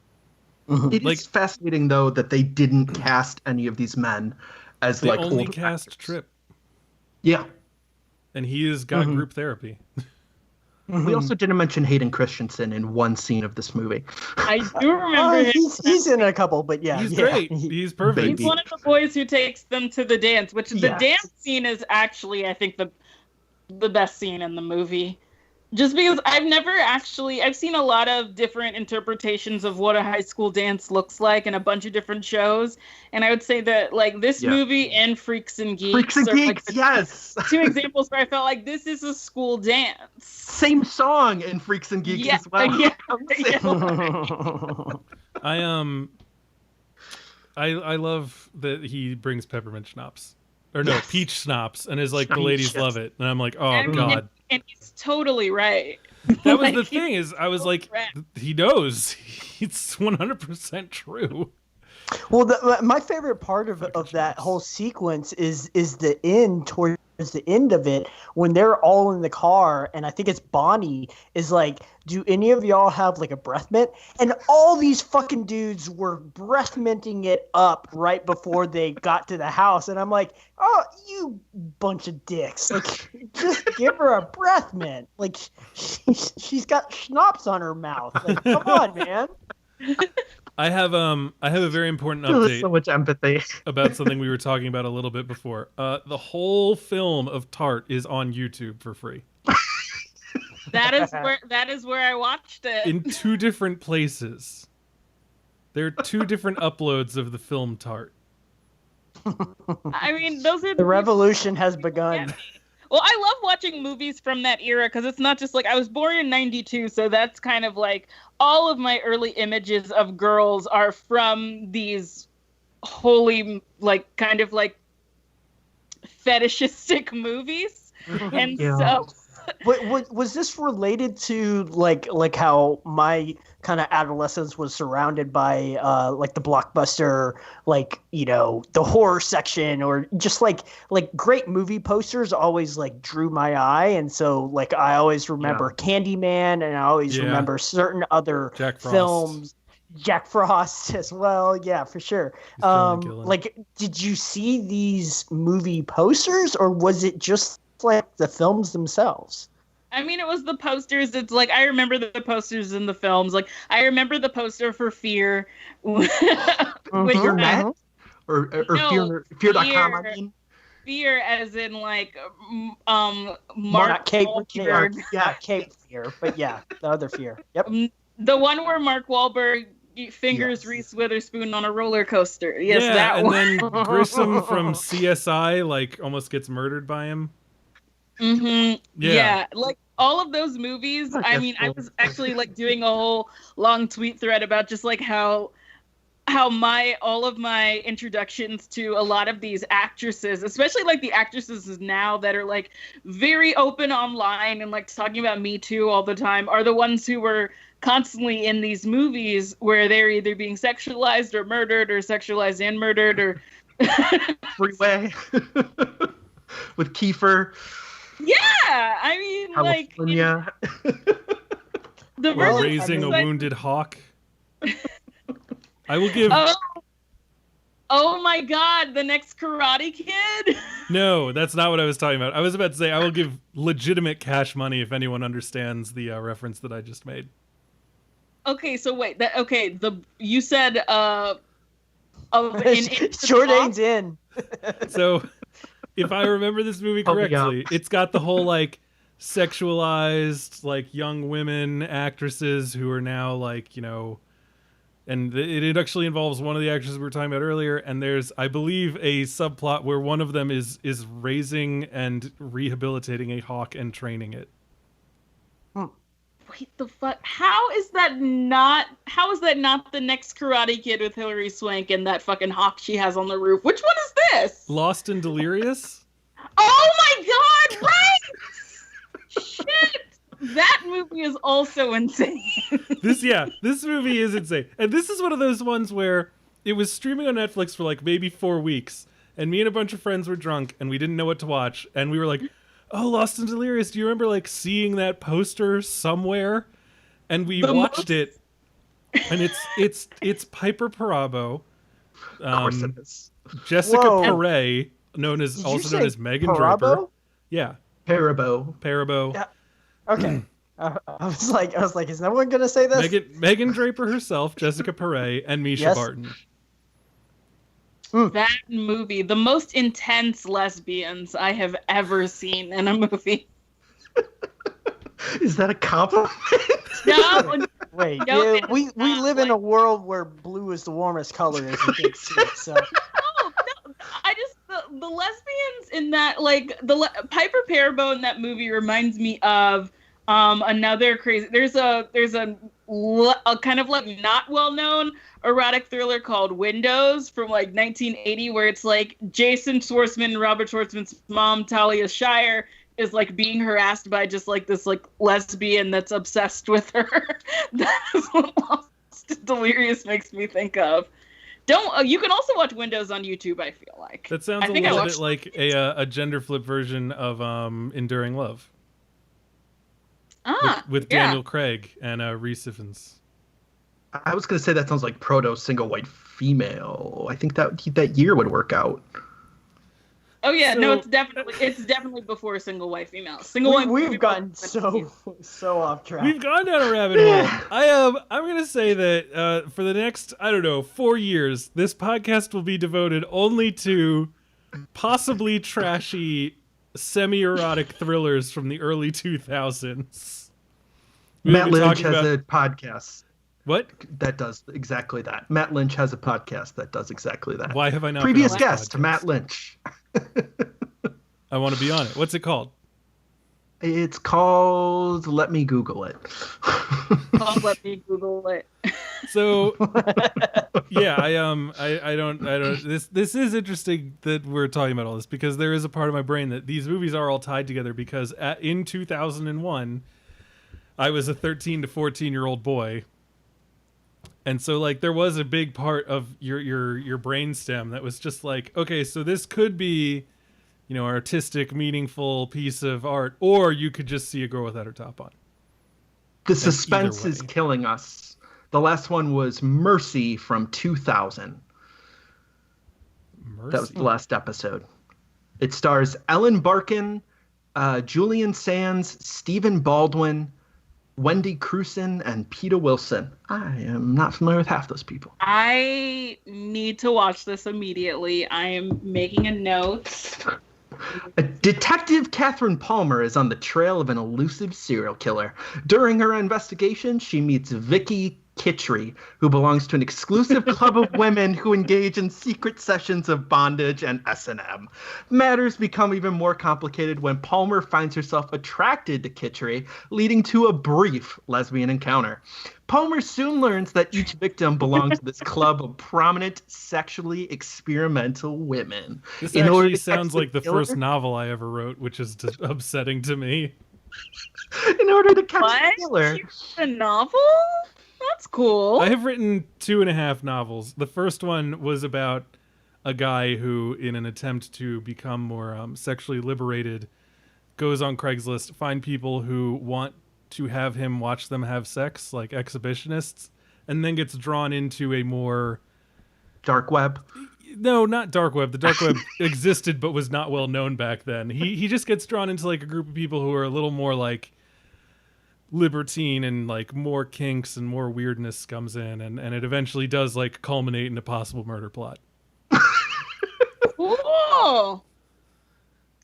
It Like- is fascinating though that they didn't cast any of these men as They like only old cast actors. Tripp, Yeah. and he has got group therapy. We also didn't mention Hayden Christensen in one scene of this movie. I do remember him. He's in a couple, but yeah, He's yeah. great. He's perfect. Baby. He's one of the boys who takes them to the dance, which the Yes. dance scene is actually, I think, the best scene in the movie. Just because I've seen a lot of different interpretations of what a high school dance looks like in a bunch of different shows. And I would say that, like, this Yeah. movie and Freaks and Geeks Freaks and are, like, Geeks, the yes. two examples where I felt like this is a school dance. Same song in Freaks and Geeks Yeah, as well. yeah, I love that he brings peppermint schnapps. Or no, Yes. peach schnapps, and is like, the Peach, ladies yes. love it. And I'm like, oh, I mean, God. And he's totally right. That was Like, the thing, is I was like, correct. he knows. It's 100% true. Well, my favorite part of that whole sequence is the end, towards the end of it, when they're all in the car, and I think it's Bonnie is like, do any of y'all have like a breath mint? And all these fucking dudes were breath minting it up right before they got to the house, and I'm like, oh, you bunch of dicks! Like, just give her a breath mint. Like, she's got schnapps on her mouth. Like, come on, man. I have a very important There was update so much empathy. about something we were talking about a little bit before. The whole film of Tart is on YouTube for free. That is where I watched it. In 2 different places. There are 2 different uploads of the film Tart. I mean, those are The revolution has begun. Well, I love watching movies from that era because it's not just like I was born in '92, so that's kind of like all of my early images of girls are from these holy, like, kind of like fetishistic movies. And Yeah. so Was this related to like how my kind of adolescence was surrounded by like the blockbuster, like, you know, the horror section, or just like great movie posters always like drew my eye, and so like I always remember Candyman, and I always remember certain other Jack Frost. films. Jack Frost as well, yeah, for sure. killing. Like, did you see these movie posters, or was it just like the films themselves? I mean, it was the posters. It's like I remember the posters in the films. Like I remember the poster for Fear. Which Fear Net? Or No, fear.com, I mean. Fear as in like Mark Cape Wahlberg. Fear. Yeah, Cape Fear, but yeah, the other Fear. Yep. The one where Mark Wahlberg fingers Reese Witherspoon on a roller coaster. Yes, yeah, that and one. then Grissom from CSI like almost gets murdered by him. Mm-hmm. Yeah. Yeah, like all of those movies. I mean, I was actually like doing a whole long tweet thread about just like how all of my introductions to a lot of these actresses, especially like the actresses now that are like very open online and like talking about Me Too all the time, are the ones who were constantly in these movies where they're either being sexualized or murdered or sexualized and murdered or Freeway. With Kiefer. yeah, I mean, like California. the Or version raising a like, wounded hawk. I will give... Oh my God, the next Karate Kid? No, that's not what I was talking about. I was about to say I will give legitimate cash money if anyone understands the reference that I just made. Okay, so wait, you said Jourdain's in. So, if I remember this movie correctly, it's got the whole like sexualized like young women actresses who are now like, you know, and it actually involves one of the actresses we were talking about earlier, and there's, I believe, a subplot where one of them is raising and rehabilitating a hawk and training it. Wait, the fuck? How is that not the next Karate Kid with Hilary Swank and that fucking hawk she has on the roof? Which one is this? Lost and Delirious? Oh my God, right! Shit! That movie is also insane. This movie is insane. And this is one of those ones where it was streaming on Netflix for like maybe 4 weeks, and me and a bunch of friends were drunk and we didn't know what to watch, and we were like, Oh, Lost and Delirious. Do you remember like seeing that poster somewhere? And we watched it, and it's Piper Perabo, Of course it is. Jessica Whoa. Perret, also known as Megan Draper. Parabo? Yeah, Parabo. Yeah. Okay. I was like, is no one gonna say this? Megan Draper herself, Jessica Perret, and Misha Yes. Barton. That movie, the most intense lesbians I have ever seen in a movie. Is that a compliment? No, Wait, No, yeah, it's we not live in like- a world where blue is the warmest color, as you can see. So no, I just the lesbians in that, like Piper Perabo in that movie reminds me of another crazy. There's a kind of like not well known erotic thriller called Windows from like 1980, where it's like Jason Schwartzman and Robert Schwartzman's mom Talia Shire is like being harassed by just like this like lesbian that's obsessed with her. That is what Lost and Delirious makes me think of. You can also watch Windows on YouTube, I feel like. That sounds a little bit like a gender flip version of Enduring Love. With Daniel Craig and Reese Ifans. I was going to say that sounds like proto single white female. I think that year would work out. Oh yeah, So- no, it's definitely before Single White Female. we've gotten so off track. We've gone down a rabbit hole. I'm going to say that for the next, 4 years, this podcast will be devoted only to possibly trashy semi-erotic thrillers from the early 2000s. Matt Lynch has a podcast What? that does exactly that. Matt Lynch has a podcast that does exactly that. Why have I not Previous been on this guest, podcast? Matt Lynch. I want to be on it. What's it called? It's called Let Me Google It. Let me Google it. So yeah, I don't this is interesting that we're talking about all this, because there is a part of my brain that these movies are all tied together, because in 2001 I was a 13 to 14-year-old boy. And so like there was a big part of your brainstem that was just like, okay, so this could be, artistic, meaningful piece of art, or you could just see a girl without her top on. The suspense is killing us. The last one was Mercy from 2000. Mercy. That was the last episode. It stars Ellen Barkin, Julian Sands, Stephen Baldwin, Wendy Crewson, and Peter Wilson. I am not familiar with half those people. I need to watch this immediately. I am making a note. Detective Catherine Palmer is on the trail of an elusive serial killer. During her investigation, she meets Vicky Kitchery, who belongs to an exclusive club of women who engage in secret sessions of bondage and S&M. Matters become even more complicated when Palmer finds herself attracted to Kitchery, leading to a brief lesbian encounter. Palmer soon learns that each victim belongs to this club of prominent sexually experimental women. This In order actually to sounds catch like the killer- first novel I ever wrote, which is just upsetting to me. In order to catch the What? killer. A novel? That's cool. I have written 2.5 novels. The first one was about a guy who, in an attempt to become more sexually liberated, goes on Craigslist to find people who want to have him watch them have sex, like exhibitionists, and then gets drawn into a more... Dark web. No, not dark web. The dark web existed but was not well known back then. He just gets drawn into like a group of people who are a little more like libertine, and like more kinks and more weirdness comes in, and it eventually does like culminate in a possible murder plot. Cool.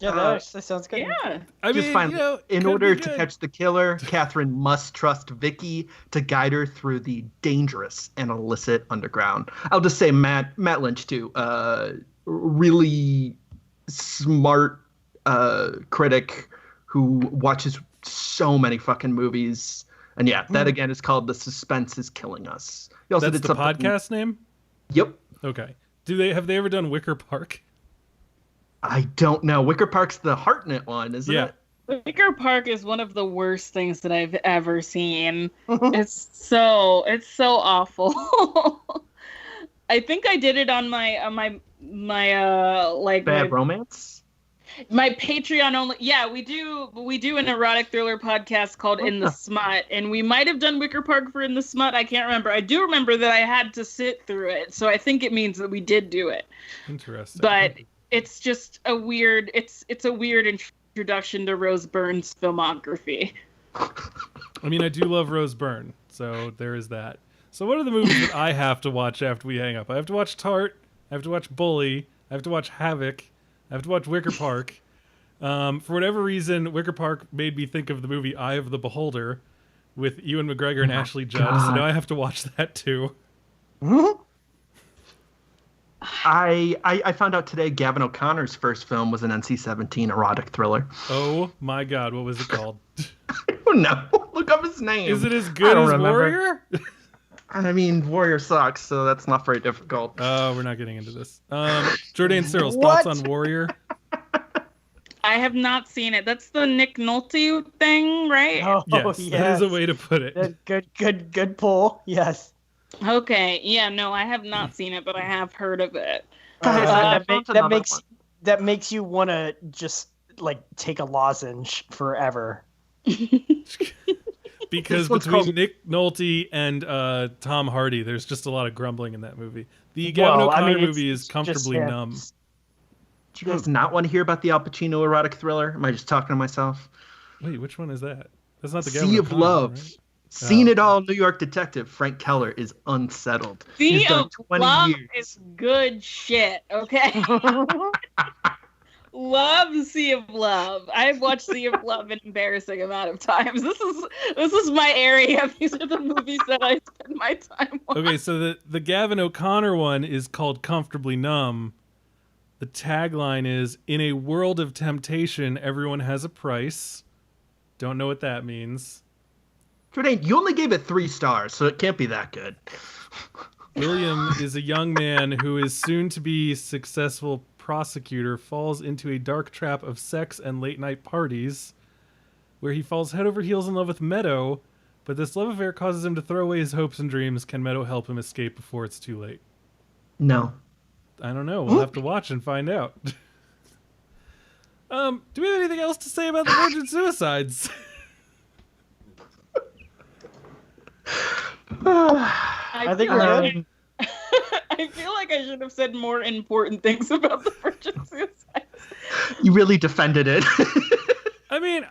Yeah, that sounds good. Yeah. I Just mean, finally, in order to catch the killer, Catherine must trust Vicky to guide her through the dangerous and illicit underground. I'll just say Matt Lynch too. Really smart critic who watches so many fucking movies. And yeah, that again is called The Suspense is Killing Us. He also that's did the something- podcast name? Yep. Okay. Have they ever done Wicker Park? I don't know. Wicker Park's the Hartnett one, isn't Yeah. it? Wicker Park is one of the worst things that I've ever seen. It's so awful. I think I did it on my Bad my, Romance? My Patreon only. Yeah, we do an erotic thriller podcast called In the Smut, and we might have done Wicker Park for In the Smut. I can't remember. I do remember that I had to sit through it, so I think it means that we did do it. Interesting. But it's just a weird. It's a weird introduction to Rose Byrne's filmography. I mean, I do love Rose Byrne, so there is that. So what are the movies that I have to watch after we hang up? I have to watch Tart. I have to watch Bully. I have to watch Havoc. I have to watch Wicker Park. For whatever reason, Wicker Park made me think of the movie Eye of the Beholder with Ewan McGregor and Ashley Judd. So now I have to watch that too. I found out today Gavin O'Connor's first film was an NC-17 erotic thriller. Oh my God, what was it called? I don't know. Look up his name. Is it as good as Warrior? I mean, Warrior sucks, so that's not very difficult. Oh, we're not getting into this. Jordan Searles, thoughts on Warrior? I have not seen it. That's the Nick Nolte thing, right? Oh, yes, that is a way to put it. Good pull. Yes. Okay. Yeah. No, I have not seen it, but I have heard of it. That makes you want to just like take a lozenge forever. Because between Nick Nolte and Tom Hardy, there's just a lot of grumbling in that movie. The Gavin O'Connor movie is comfortably numb. Do you guys not want to hear about the Al Pacino erotic thriller? Am I just talking to myself? Wait, which one is that? That's not the Gavin Sea of O'Connor, Love. right? Seen it all, New York detective Frank Keller is unsettled. Sea of Love is good shit, okay? Love Sea of Love. I've watched Sea of Love an embarrassing amount of times. This is my area. These are the movies that I spend my time on. Okay, so the Gavin O'Connor one is called Comfortably Numb. The tagline is, in a world of temptation, everyone has a price. Don't know what that means. Jordan, you only gave it 3 stars, so it can't be that good. William is a young man who is soon to be successful prosecutor, falls into a dark trap of sex and late night parties where he falls head over heels in love with Meadow, but this love affair causes him to throw away his hopes and dreams. Can Meadow help him escape before it's too late? No. I don't know. We'll have to watch and find out. Do we have anything else to say about the Virgin Suicides? I think we're good. I feel like I should have said more important things about the Virgin Suicides. You really defended it. I mean,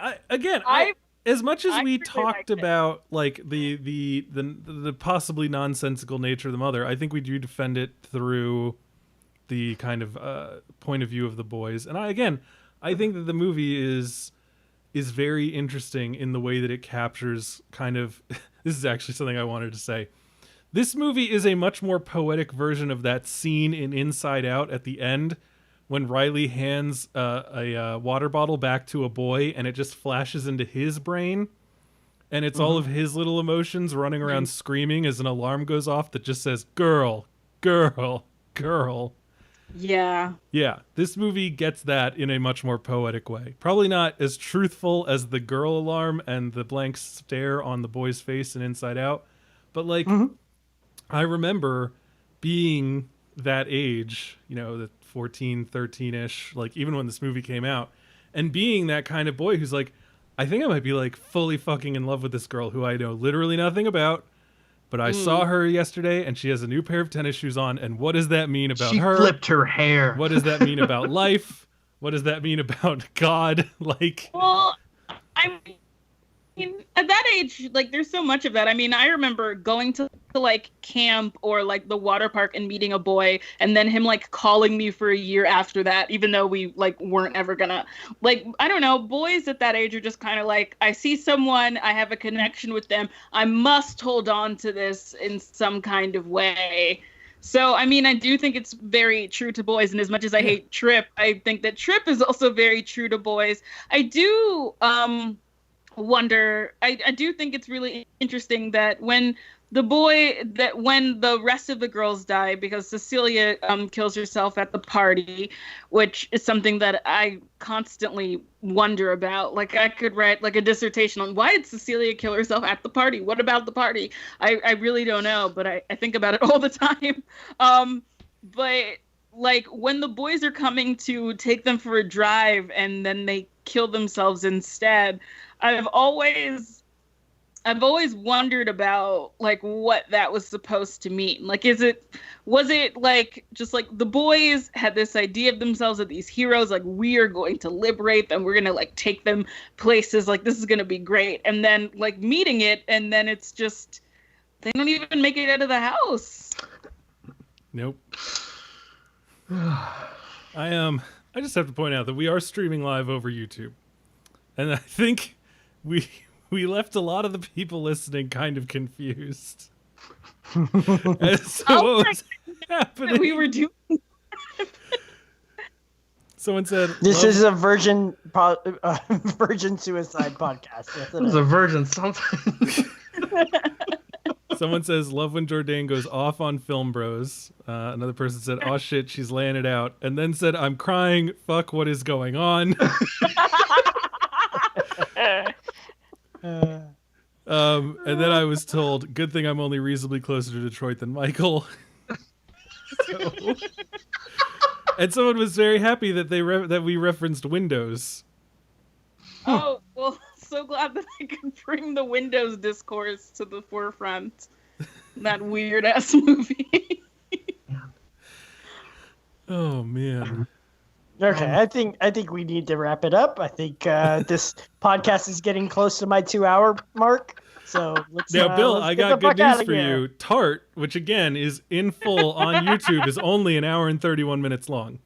as much as we talked about like the possibly nonsensical nature of the mother, I think we do defend it through the kind of point of view of the boys. And I think that the movie is very interesting in the way that it captures kind of this is actually something I wanted to say. This movie is a much more poetic version of that scene in Inside Out at the end when Riley hands a water bottle back to a boy and it just flashes into his brain. And it's all of his little emotions running around screaming as an alarm goes off that just says, girl, girl, girl. Yeah. Yeah, this movie gets that in a much more poetic way. Probably not as truthful as the girl alarm and the blank stare on the boy's face in Inside Out. But like, I remember being that age, you know, the 14, 13-ish, like even when this movie came out, and being that kind of boy who's like, I think I might be like fully fucking in love with this girl who I know literally nothing about, but I saw her yesterday and she has a new pair of tennis shoes on, and what does that mean about her? She flipped her hair. What does that mean about life? What does that mean about God? Like, well, I mean, at that age, like, there's so much of that. I mean, I remember going to like camp or like the water park and meeting a boy, and then him like calling me for a year after that, even though we like weren't ever gonna, like, I don't know, boys at that age are just kind of like, I see someone, I have a connection with them, I must hold on to this in some kind of way. So, I mean, I do think it's very true to boys, and as much as I hate Trip, I think that Trip is also very true to boys. I do wonder, I do think it's really interesting that when the rest of the girls die, because Cecilia kills herself at the party, which is something that I constantly wonder about. Like, I could write like a dissertation on why did Cecilia kill herself at the party? What about the party? I really don't know, but I think about it all the time. But like when the boys are coming to take them for a drive and then they kill themselves instead, I've always wondered about like what that was supposed to mean. Like, was it like just like the boys had this idea of themselves as these heroes, like we are going to liberate them, we're gonna like take them places, like this is gonna be great, and then like meeting it, and then it's just they don't even make it out of the house. Nope. I just have to point out that we are streaming live over YouTube, and I think we left a lot of the people listening kind of confused as to what was happening. We were doing. Someone said this is a virgin suicide podcast. It was a virgin something. Someone says, love when Jourdain goes off on Film Bros. Another person said, oh shit, she's laying it out. And then said, I'm crying. Fuck, what is going on? And then I was told, good thing I'm only reasonably closer to Detroit than Michael. And someone was very happy that that we referenced Windows. Oh, well, so glad that I could bring the Windows discourse to the forefront. That weird ass movie. Oh man. Okay, I think we need to wrap it up. I think this podcast is getting close to my 2-hour mark. So let's now, Bill, let's I get got the fuck good news outta for here. you. Tart, which again is in full on YouTube, is only an hour and 31 minutes long.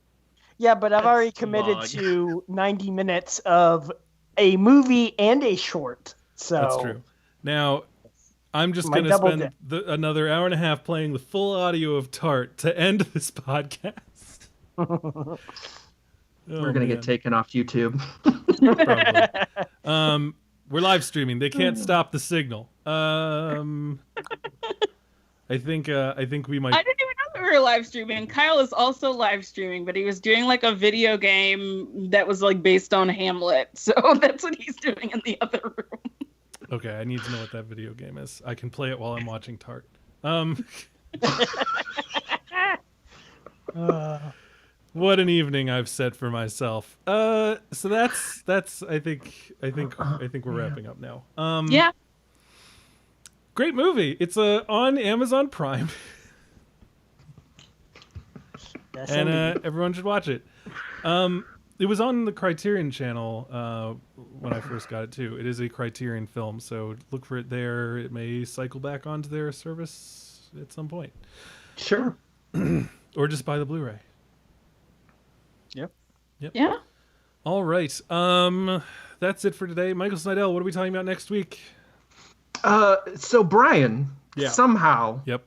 Yeah, but I've already That's committed long. to 90 minutes of a movie and a short. So That's true. Now, I'm just My going to double spend another hour and a half playing the full audio of Tart to end this podcast. We're gonna get taken off YouTube. Probably. We're live streaming. They can't stop the signal. I think we might. I didn't even know we were live streaming. Kyle is also live streaming, but he was doing like a video game that was like based on Hamlet. So that's what he's doing in the other room. Okay, I need to know what that video game is. I can play it while I'm watching Tart. What an evening I've set for myself. So that's I think we're wrapping up now. Yeah. Great movie. It's on Amazon Prime. Yes, And indeed. everyone should watch it. It was on the Criterion channel when I first got it too. It is a Criterion film, so look for it there. It may cycle back onto their service at some point. Sure. Or just buy the Blu-ray. Yep. Yeah. All right. That's it for today. Michael Snydell, what are we talking about next week? So Brian, Yeah. somehow Yep.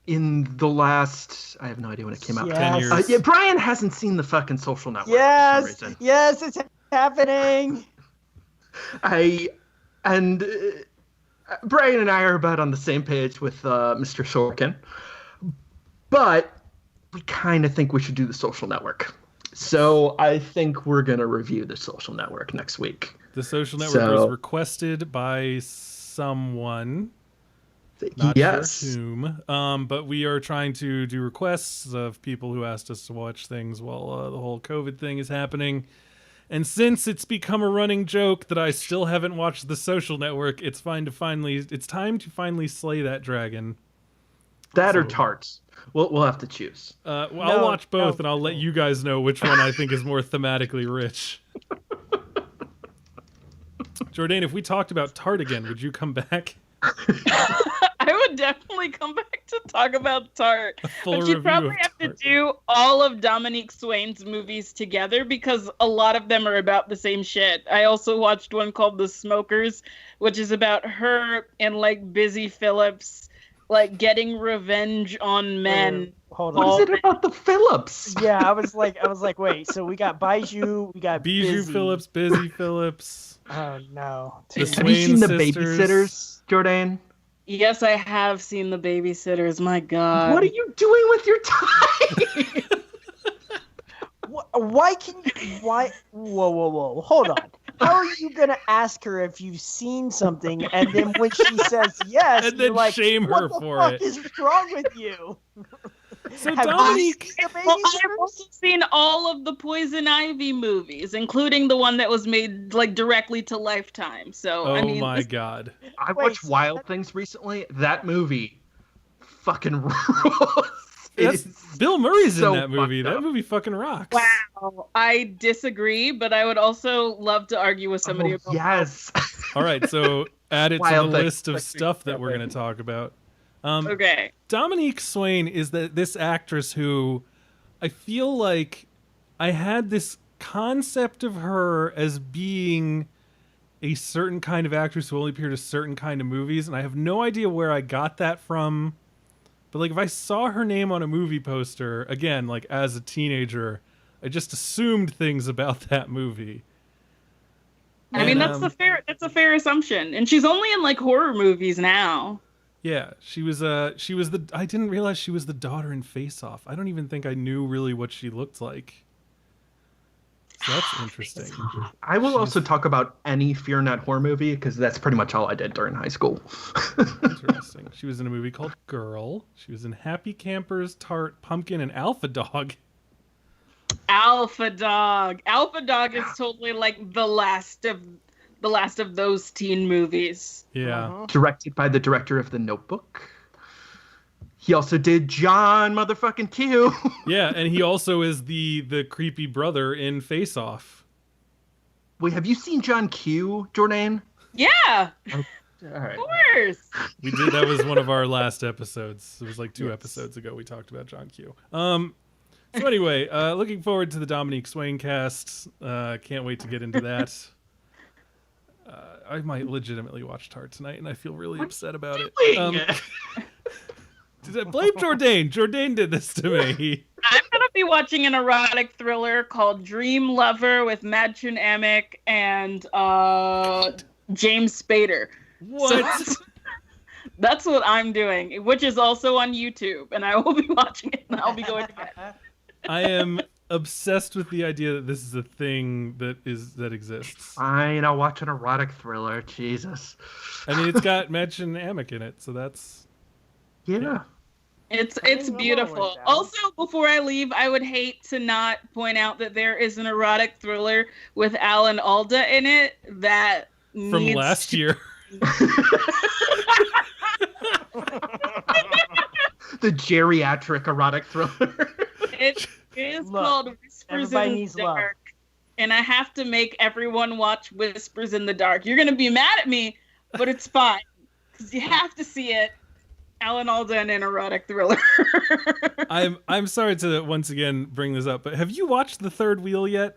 in the last, I have no idea when it came out. Yes. 10 years. Yeah, Brian hasn't seen the fucking Social Network for Yes, some reason. yes, it's happening. Brian and I are about on the same page with Mr. Sorkin, but we kind of think we should do the Social Network. So I think we're gonna review the Social Network next week. The Social Network was requested by someone. Not Yes. sure whom. But we are trying to do requests of people who asked us to watch things while the whole COVID thing is happening. And since it's become a running joke that I still haven't watched The Social Network, it's time to finally slay that dragon. That or Tarts. We'll have to choose. I'll No, watch both, no. and I'll let you guys know which one I think is more thematically rich. Jourdain, if we talked about Tart again, would you come back? I would definitely come back to talk about Tart. A full But you review probably of have to Tart. do all of Dominique Swain's movies together because a lot of them are about the same shit. I also watched one called The Smokers, which is about her and like Busy Phillips like getting revenge on men. Hold What on. is it about the Phillips? Yeah, I was like, wait. So we got Bijou, we got Bijou Busy. Phillips, Busy Phillips. Oh no. The Have you Swain seen The sisters. Babysitters, Jourdain? Yes, I have seen The Babysitters. My God. What are you doing with your time? Why can you? Why? Whoa! Hold on. How are you gonna ask her if you've seen something, and then when she says yes, And you're then like, shame her what the for fuck it." is wrong with you? So Have you Dominique, seen the Well, babysitters? I've also seen all of the Poison Ivy movies, including the one that was made like directly to Lifetime. So oh I mean, my God. I Wait, watched Wild Things recently. That movie fucking rules. That's It's Bill Murray's so in that movie. fucked That up. movie fucking rocks. wow, I disagree, but I would also love to argue with somebody about yes. All right, so add it to Wild the Things. list of stuff that we're going to talk about. Okay. Dominique Swain is this actress who I feel like I had this concept of her as being a certain kind of actress who only appeared in certain kind of movies, and I have no idea where I got that from. But like if I saw her name on a movie poster, again, like as a teenager, I just assumed things about that movie. I mean, And, that's a fair assumption, and she's only in like horror movies now. yeah, she was the I didn't realize she was the daughter in Face Off. I don't even think I knew really what she looked like. So that's interesting. I will also talk about any Fear Not horror movie because that's pretty much all I did during high school. Interesting. She was in a movie called Girl. She was in Happy Campers, Tart, Pumpkin, and Alpha Dog. Alpha Dog. Alpha Dog is totally like the last of those teen movies. Yeah. Directed by the director of The Notebook. He also did John motherfucking Q. Yeah, and he also is the creepy brother in Face Off. Wait, have you seen John Q, Jordan? Yeah, All right. of course. We did that was one of our last episodes. It was like 2 episodes ago we talked about John Q. So anyway, looking forward to the Dominique Swain cast. Can't wait to get into that. I might legitimately watch Tart tonight, and I feel really upset about it. Blame Jourdain. Jourdain did this to me. I'm gonna be watching an erotic thriller called Dream Lover with Madchen Amick and James Spader. What? So that's what I'm doing, which is also on YouTube, and I will be watching it, and I'll be going to bed. I am obsessed with the idea that this is a thing that exists. Fine, I'll watch an erotic thriller. Jesus. I mean, it's got Madchen Amick in it, so that's Yeah. It's I'm beautiful. always down. Also, before I leave, I would hate to not point out that there is an erotic thriller with Alan Alda in it that from needs last year. The geriatric erotic thriller. It is Look, called Whispers everybody in needs the love. Dark, and I have to make everyone watch Whispers in the Dark. You're gonna be mad at me, but it's fine because you have to see it. Alan Alda in an erotic thriller. I'm sorry to once again bring this up, but have you watched The Third Wheel yet?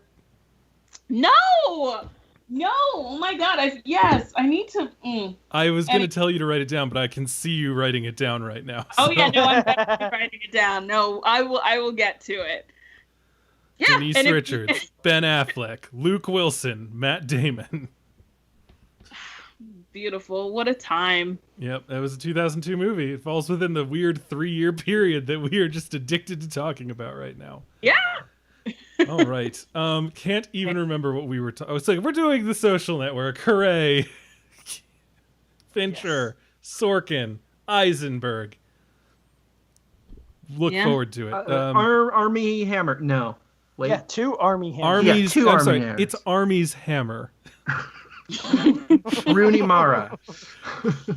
No, oh my God! Yes, I need to. I was going to And- tell you to write it down, but I can see you writing it down right now. Oh so- yeah, no, I'm definitely writing it down. No, I will get to it. Yeah, Denise and if- Richards, Ben Affleck, Luke Wilson, Matt Damon. Beautiful. What a time. Yep, that was a 2002 movie. It falls within the weird 3-year period that we are just addicted to talking about right now. Yeah. All right. Can't even remember what we were talking. Oh, it's like we're doing The Social Network. Hooray! Fincher, Sorkin, Eisenberg. Look Yeah. forward to it. Army Hammer. No. Wait. Yeah, 2 Army Hammers. Army's. two I'm Army sorry. Hammers. It's Army's Hammer. Rooney Mara.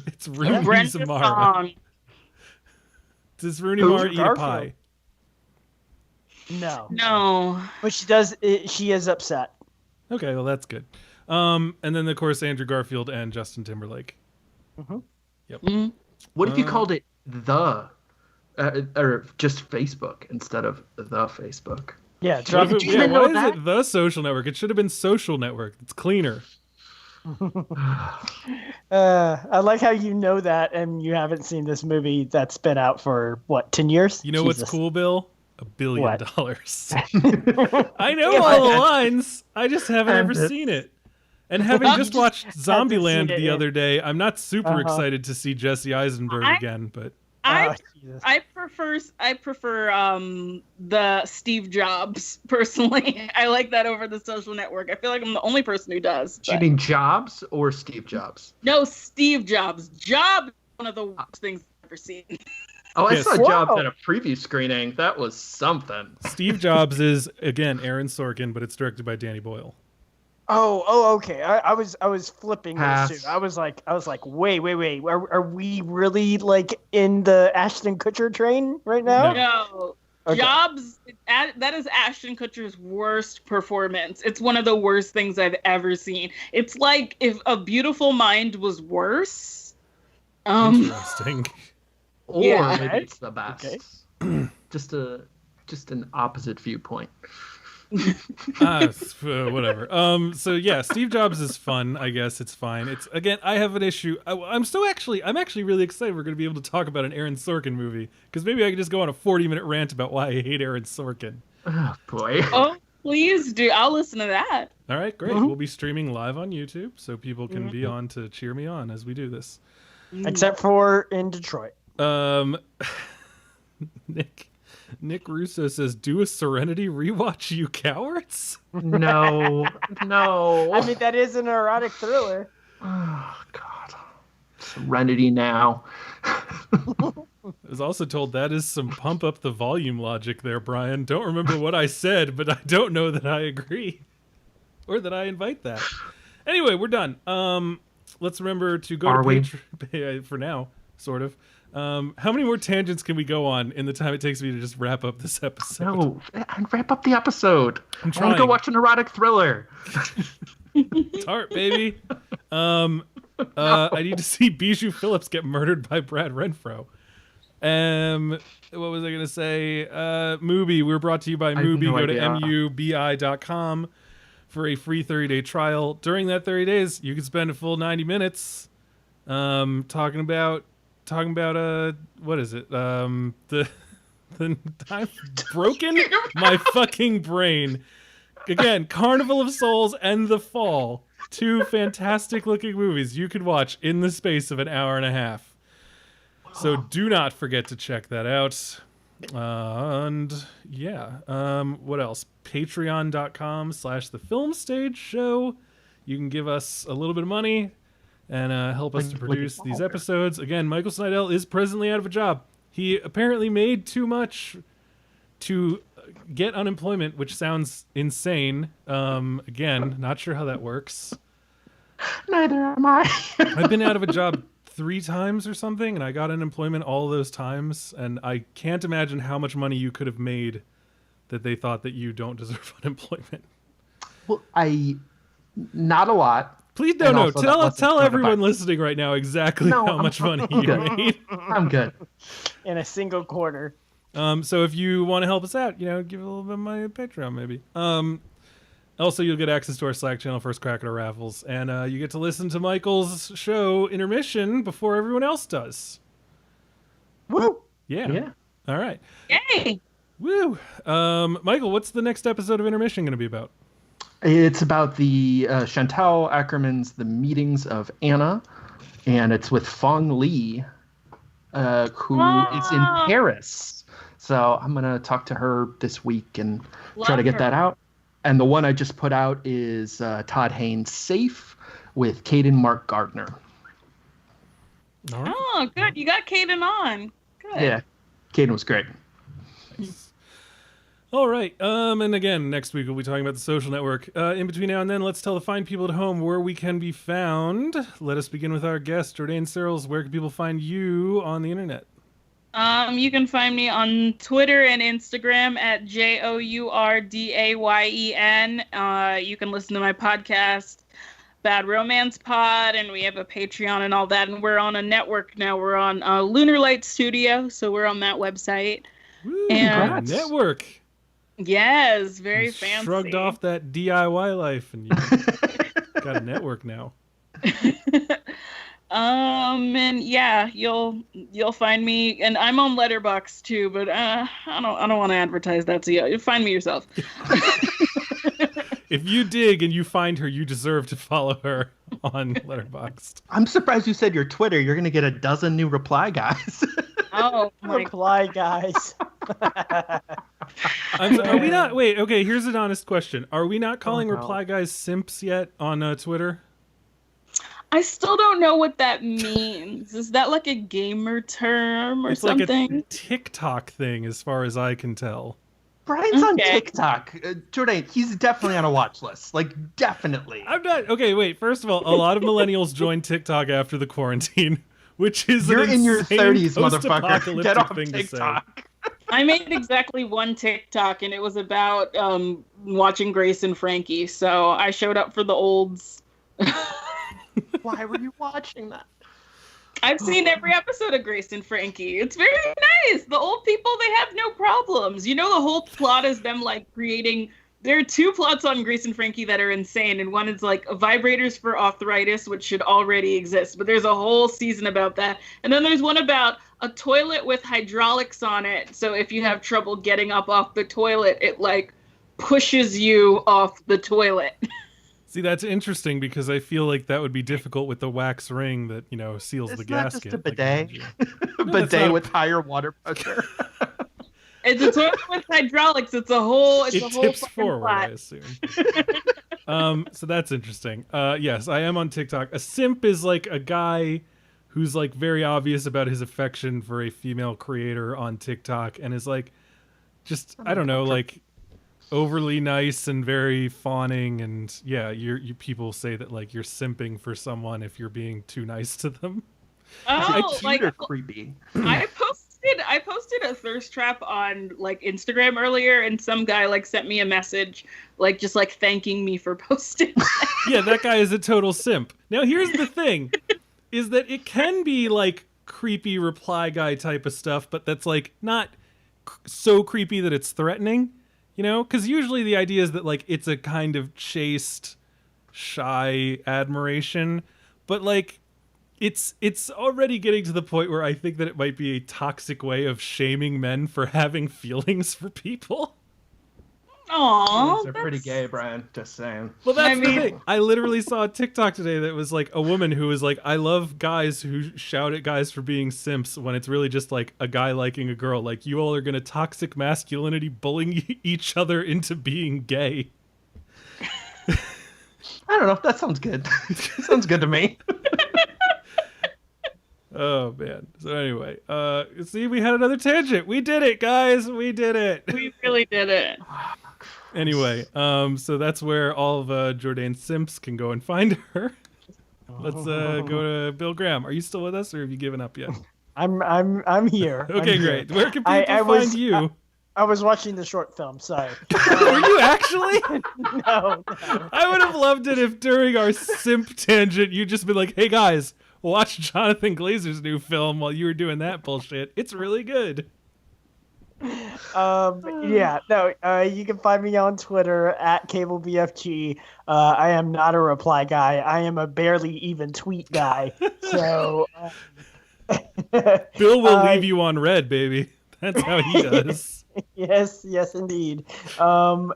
It's Rooney's Brenda Mara. Song. Does Rooney Who's Mara eat a Garfield? pie? No. No. But she does. She is upset. Okay, well that's good. And then of course Andrew Garfield and Justin Timberlake. Mhm. What if you called it or just Facebook instead of the Facebook? Yeah, What drop if it- Did you yeah, even why know is that? it The Social Network? It should have been Social Network. It's cleaner. I like how you know that and you haven't seen this movie that's been out for, what, 10 years? You know Jesus. what's cool, Bill? $1 billion. What? I know all the lines. I just haven't ever seen it. And having just watched Zombieland seen it the yet. other day, I'm not super Uh-huh. excited to see Jesse Eisenberg again, but I Jesus. I prefer the Steve Jobs personally. I like that over the Social Network. I feel like I'm the only person who does. Do you but- mean Jobs or Steve Jobs? No, Steve Jobs. Job is one of the worst things I've ever seen. Oh, I Yes. saw Whoa. Jobs at a preview screening. That was something. Steve Jobs is, again, Aaron Sorkin, but it's directed by Danny Boyle. Oh, okay. I was flipping Pass. those two. I was like, wait. Are we really like in the Ashton Kutcher train right now? No. Okay. Jobs, that is Ashton Kutcher's worst performance. It's one of the worst things I've ever seen. It's like if A Beautiful Mind was worse. Interesting. Or Yeah. maybe it's the best. Okay. Just an opposite viewpoint. Whatever. So yeah, Steve Jobs is fun. I guess it's fine. It's, again, I have an issue. I'm actually really excited we're going to be able to talk about an Aaron Sorkin movie, because maybe I can just go on a 40-minute rant about why I hate Aaron Sorkin. Oh boy. Oh, please do. I'll listen to that. All right, great. Mhm. We'll be streaming live on YouTube, so people can be on to cheer me on as we do this. Except for in Detroit. Nick Russo says, "Do a Serenity rewatch, you cowards." No. I mean, that is an erotic thriller. Oh God. Serenity now. I was also told that is some pump up the volume logic there, Brian. Don't remember what I said, but I don't know that I agree. Or that I invite that. Anyway, we're done. Let's remember to go Are to we? Patreon for now, sort of. How many more tangents can we go on in the time it takes me to just wrap up this episode? No. And wrap up the episode. I'm I want to trying. go watch an erotic thriller. Tart, baby. I need to see Bijou Phillips get murdered by Brad Renfro. What was I gonna say? Mubi. We're brought to you by I have Mubi. no Go to idea. mubi.com for a free 30-day trial. During that 30 days, you can spend a full 90 minutes talking about what is it? I've broken my fucking brain. Again, Carnival of Souls and The Fall. Two fantastic looking movies you could watch in the space of an hour and a half. So do not forget to check that out. And yeah, what else? Patreon.com/The Film Stage Show. You can give us a little bit of money and help us to produce these episodes. Again, Michael Snydell is presently out of a job. He apparently made too much to get unemployment, which sounds insane. Again, not sure how that works. Neither am I. I've been out of a job 3 times or something, and I got unemployment all those times, and I can't imagine how much money you could have made that they thought that you don't deserve unemployment. Well, not a lot. Please And no. also that wasn't Tell everyone coronavirus. listening right now exactly No, how I'm- much money I'm you good. made. I'm good. In a single quarter. So if you want to help us out, give a little bit of money to Patreon, maybe. Also, you'll get access to our Slack channel, First Crack at Our Raffles, and you get to listen to Michael's show, Intermission, before everyone else does. Woo! Yeah. Yeah. All right. Yay! Woo. Michael, what's the next episode of Intermission going to be about? It's about the Chantal Ackerman's The Meetings of Anna, and it's with Fong Lee, who is in Oh. Paris. So I'm going to talk to her this week and try to Love get her. that out. And the one I just put out is Todd Haynes' Safe with Caden Mark Gardner. All right. Oh, good. You got Kaden on. Good. Yeah, Caden was great. All right. And again, next week we'll be talking about The Social Network. In between now and then, let's tell the fine people at home where we can be found. Let us begin with our guest, Jordan Searles. Where can people find you on the internet? You can find me on Twitter and Instagram at JOURDAYEN. You can listen to my podcast, Bad Romance Pod, and we have a Patreon and all that. And we're on a network now. We're on Lunar Light Studio, so we're on that website. Woo, And- Congrats. network. Yes, very You fancy. shrugged off that DIY life and you got a network now. And yeah, you'll find me, and I'm on Letterboxd too, but I don't want to advertise that, so you find me yourself. If you dig and you find her, you deserve to follow her on Letterboxd. I'm surprised you said your Twitter. You're going to get a dozen new reply guys. Oh my Reply, guys. Are we not? Wait, okay, here's an honest question. Are we not calling no. reply guys simps yet on Twitter? I still don't know what that means. Is that like a gamer term or It's something? like a TikTok thing, as far as I can tell. Brian's on Okay. TikTok. Jordan, he's definitely on a watch list. Like, definitely. I'm not. Okay, wait. First of all, a lot of millennials joined TikTok after the quarantine, which is You're an in your insane 30s, motherfucker. post-apocalyptic Get off thing TikTok. to say. I made exactly one TikTok, and it was about watching Grace and Frankie. So I showed up for the olds. Why were you watching that? I've seen every episode of Grace and Frankie. It's very nice. The old people, they have no problems. You know, the whole plot is them like creating. There are two plots on Grace and Frankie that are insane, and one is like vibrators for arthritis, which should already exist. But there's a whole season about that, and then there's one about a toilet with hydraulics on it. So if you have trouble getting up off the toilet, it like pushes you off the toilet. See, that's interesting because I feel like that would be difficult with the wax ring that, seals the It's not gasket. just a like bidet. that's Bidet not- with higher water pressure. It's a toilet with hydraulics. It's a whole. It's it a whole tips fucking forward, I plot. assume. So that's interesting. Yes, I am on TikTok. A simp is like a guy who's like very obvious about his affection for a female creator on TikTok and is like, just, I don't know, like overly nice and very fawning, and yeah, you people say that like you're simping for someone if you're being too nice to them. Oh, Cute like or creepy? I posted a thirst trap on like Instagram earlier, and some guy like sent me a message, like just like thanking me for posting. Yeah, that guy is a total simp. Now here's the thing, is that it can be like creepy reply guy type of stuff, but that's like not so creepy that it's threatening, because usually the idea is that like it's a kind of chaste, shy admiration, but like it's already getting to the point where I think that it might be a toxic way of shaming men for having feelings for people. Aww, They're pretty gay, Brian. Just saying. Well, that's I the mean- thing. I literally saw a TikTok today that was like a woman who was like, I love guys who shout at guys for being simps when it's really just like a guy liking a girl. Like, you all are going to toxic masculinity bullying each other into being gay. I don't know. That sounds good. Sounds good to me. Oh, man. So anyway, see, we had another tangent. We did it, guys. We did it. we really did it. Anyway, so that's where all of Jordan's simps can go and find her. Let's go to Bill Graham. Are you still with us, or have you given up yet? I'm here. Okay, I'm great. here. Where can people I find was- you? I was watching the short film. Sorry. Were you actually? No. I would have loved it if during our simp tangent you'd just been like, hey guys, watch Jonathan Glazer's new film while you were doing that bullshit. It's really good. Yeah, no, you can find me on Twitter at CableBFG. I am not a reply guy. I am a barely even tweet guy. So, Bill will leave you on red, baby. That's how he does. yes, indeed. You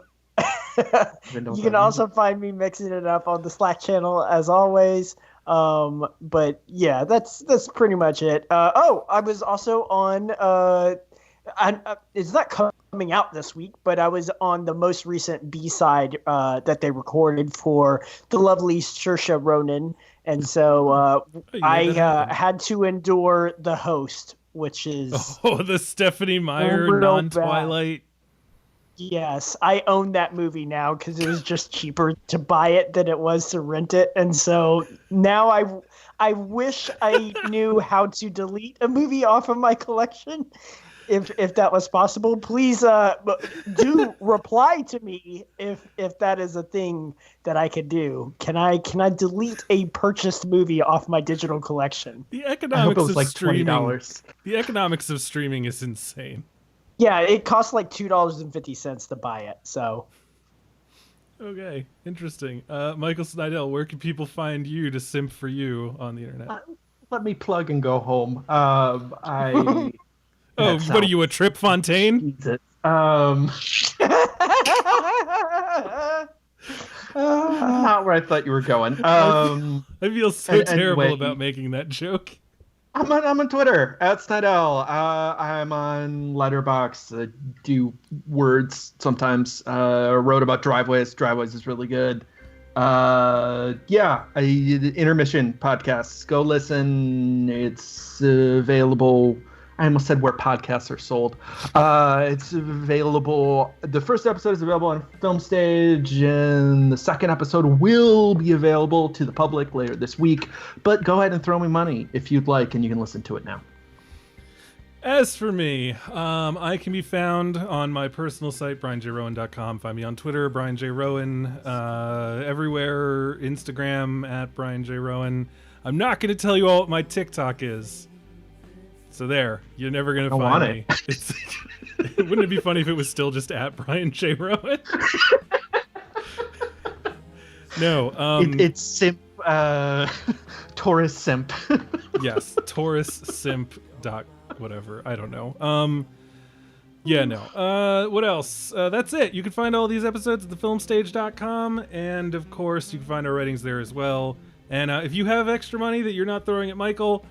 can also find me mixing it up on the Slack channel as always. But yeah, that's pretty much it. I was also on. It's not coming out this week, but I was on the most recent B-side that they recorded for the lovely Saoirse Ronan, and so I had to endure The Host, which is the Stephanie Meyer real non-Twilight. Yes, I own that movie now because it was just cheaper to buy it than it was to rent it, and so now I wish I knew how to delete a movie off of my collection. If that was possible, please do reply to me if that is a thing that I could do. Can I delete a purchased movie off my digital collection? The I hope economics it was of like streaming. $20. The economics of streaming is insane. Yeah, it costs like $2.50 to buy it. So Okay, interesting. Michael Snydell, where can people find you to simp for you on the internet? Let me plug and go home. Oh, what are you, a Trip Fontaine? Jesus. Not where I thought you were going. I feel so and terrible anyway- about making that joke. I'm on Twitter at Snydell. I'm on Letterboxd. Do words sometimes. Wrote about Driveways. Driveways is really good. The Intermission podcasts. Go listen. It's available. I almost said where podcasts are sold. It's available. The first episode is available on Film Stage, and the second episode will be available to the public later this week. But go ahead and throw me money if you'd like, and you can listen to it now. As for me, I can be found on my personal site, brianjrowan.com. Find me on Twitter, Brian J. Rowan. Everywhere, Instagram, at Brian J. Rowan. I'm not going to tell you all what my TikTok is. So there, you're never going to find me. Wouldn't it be funny if it was still just at Brian J. Rowan? No. It's simp, Taurus simp. Yes, Taurus simp dot whatever. I don't know. Yeah, no. What else? That's it. You can find all these episodes at thefilmstage.com, and of course, you can find our ratings there as well. And if you have extra money that you're not throwing at Michael,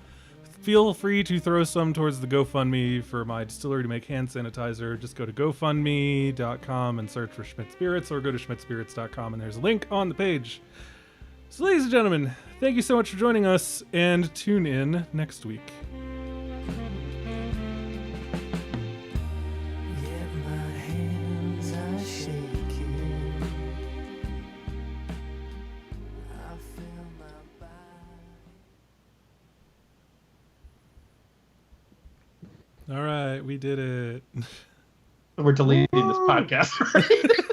feel free to throw some towards the GoFundMe for my distillery to make hand sanitizer. Just go to GoFundMe.com and search for Schmidt Spirits, or go to SchmidtSpirits.com, and there's a link on the page. So, ladies and gentlemen, thank you so much for joining us, and tune in next week. All right, we did it. We're deleting this podcast.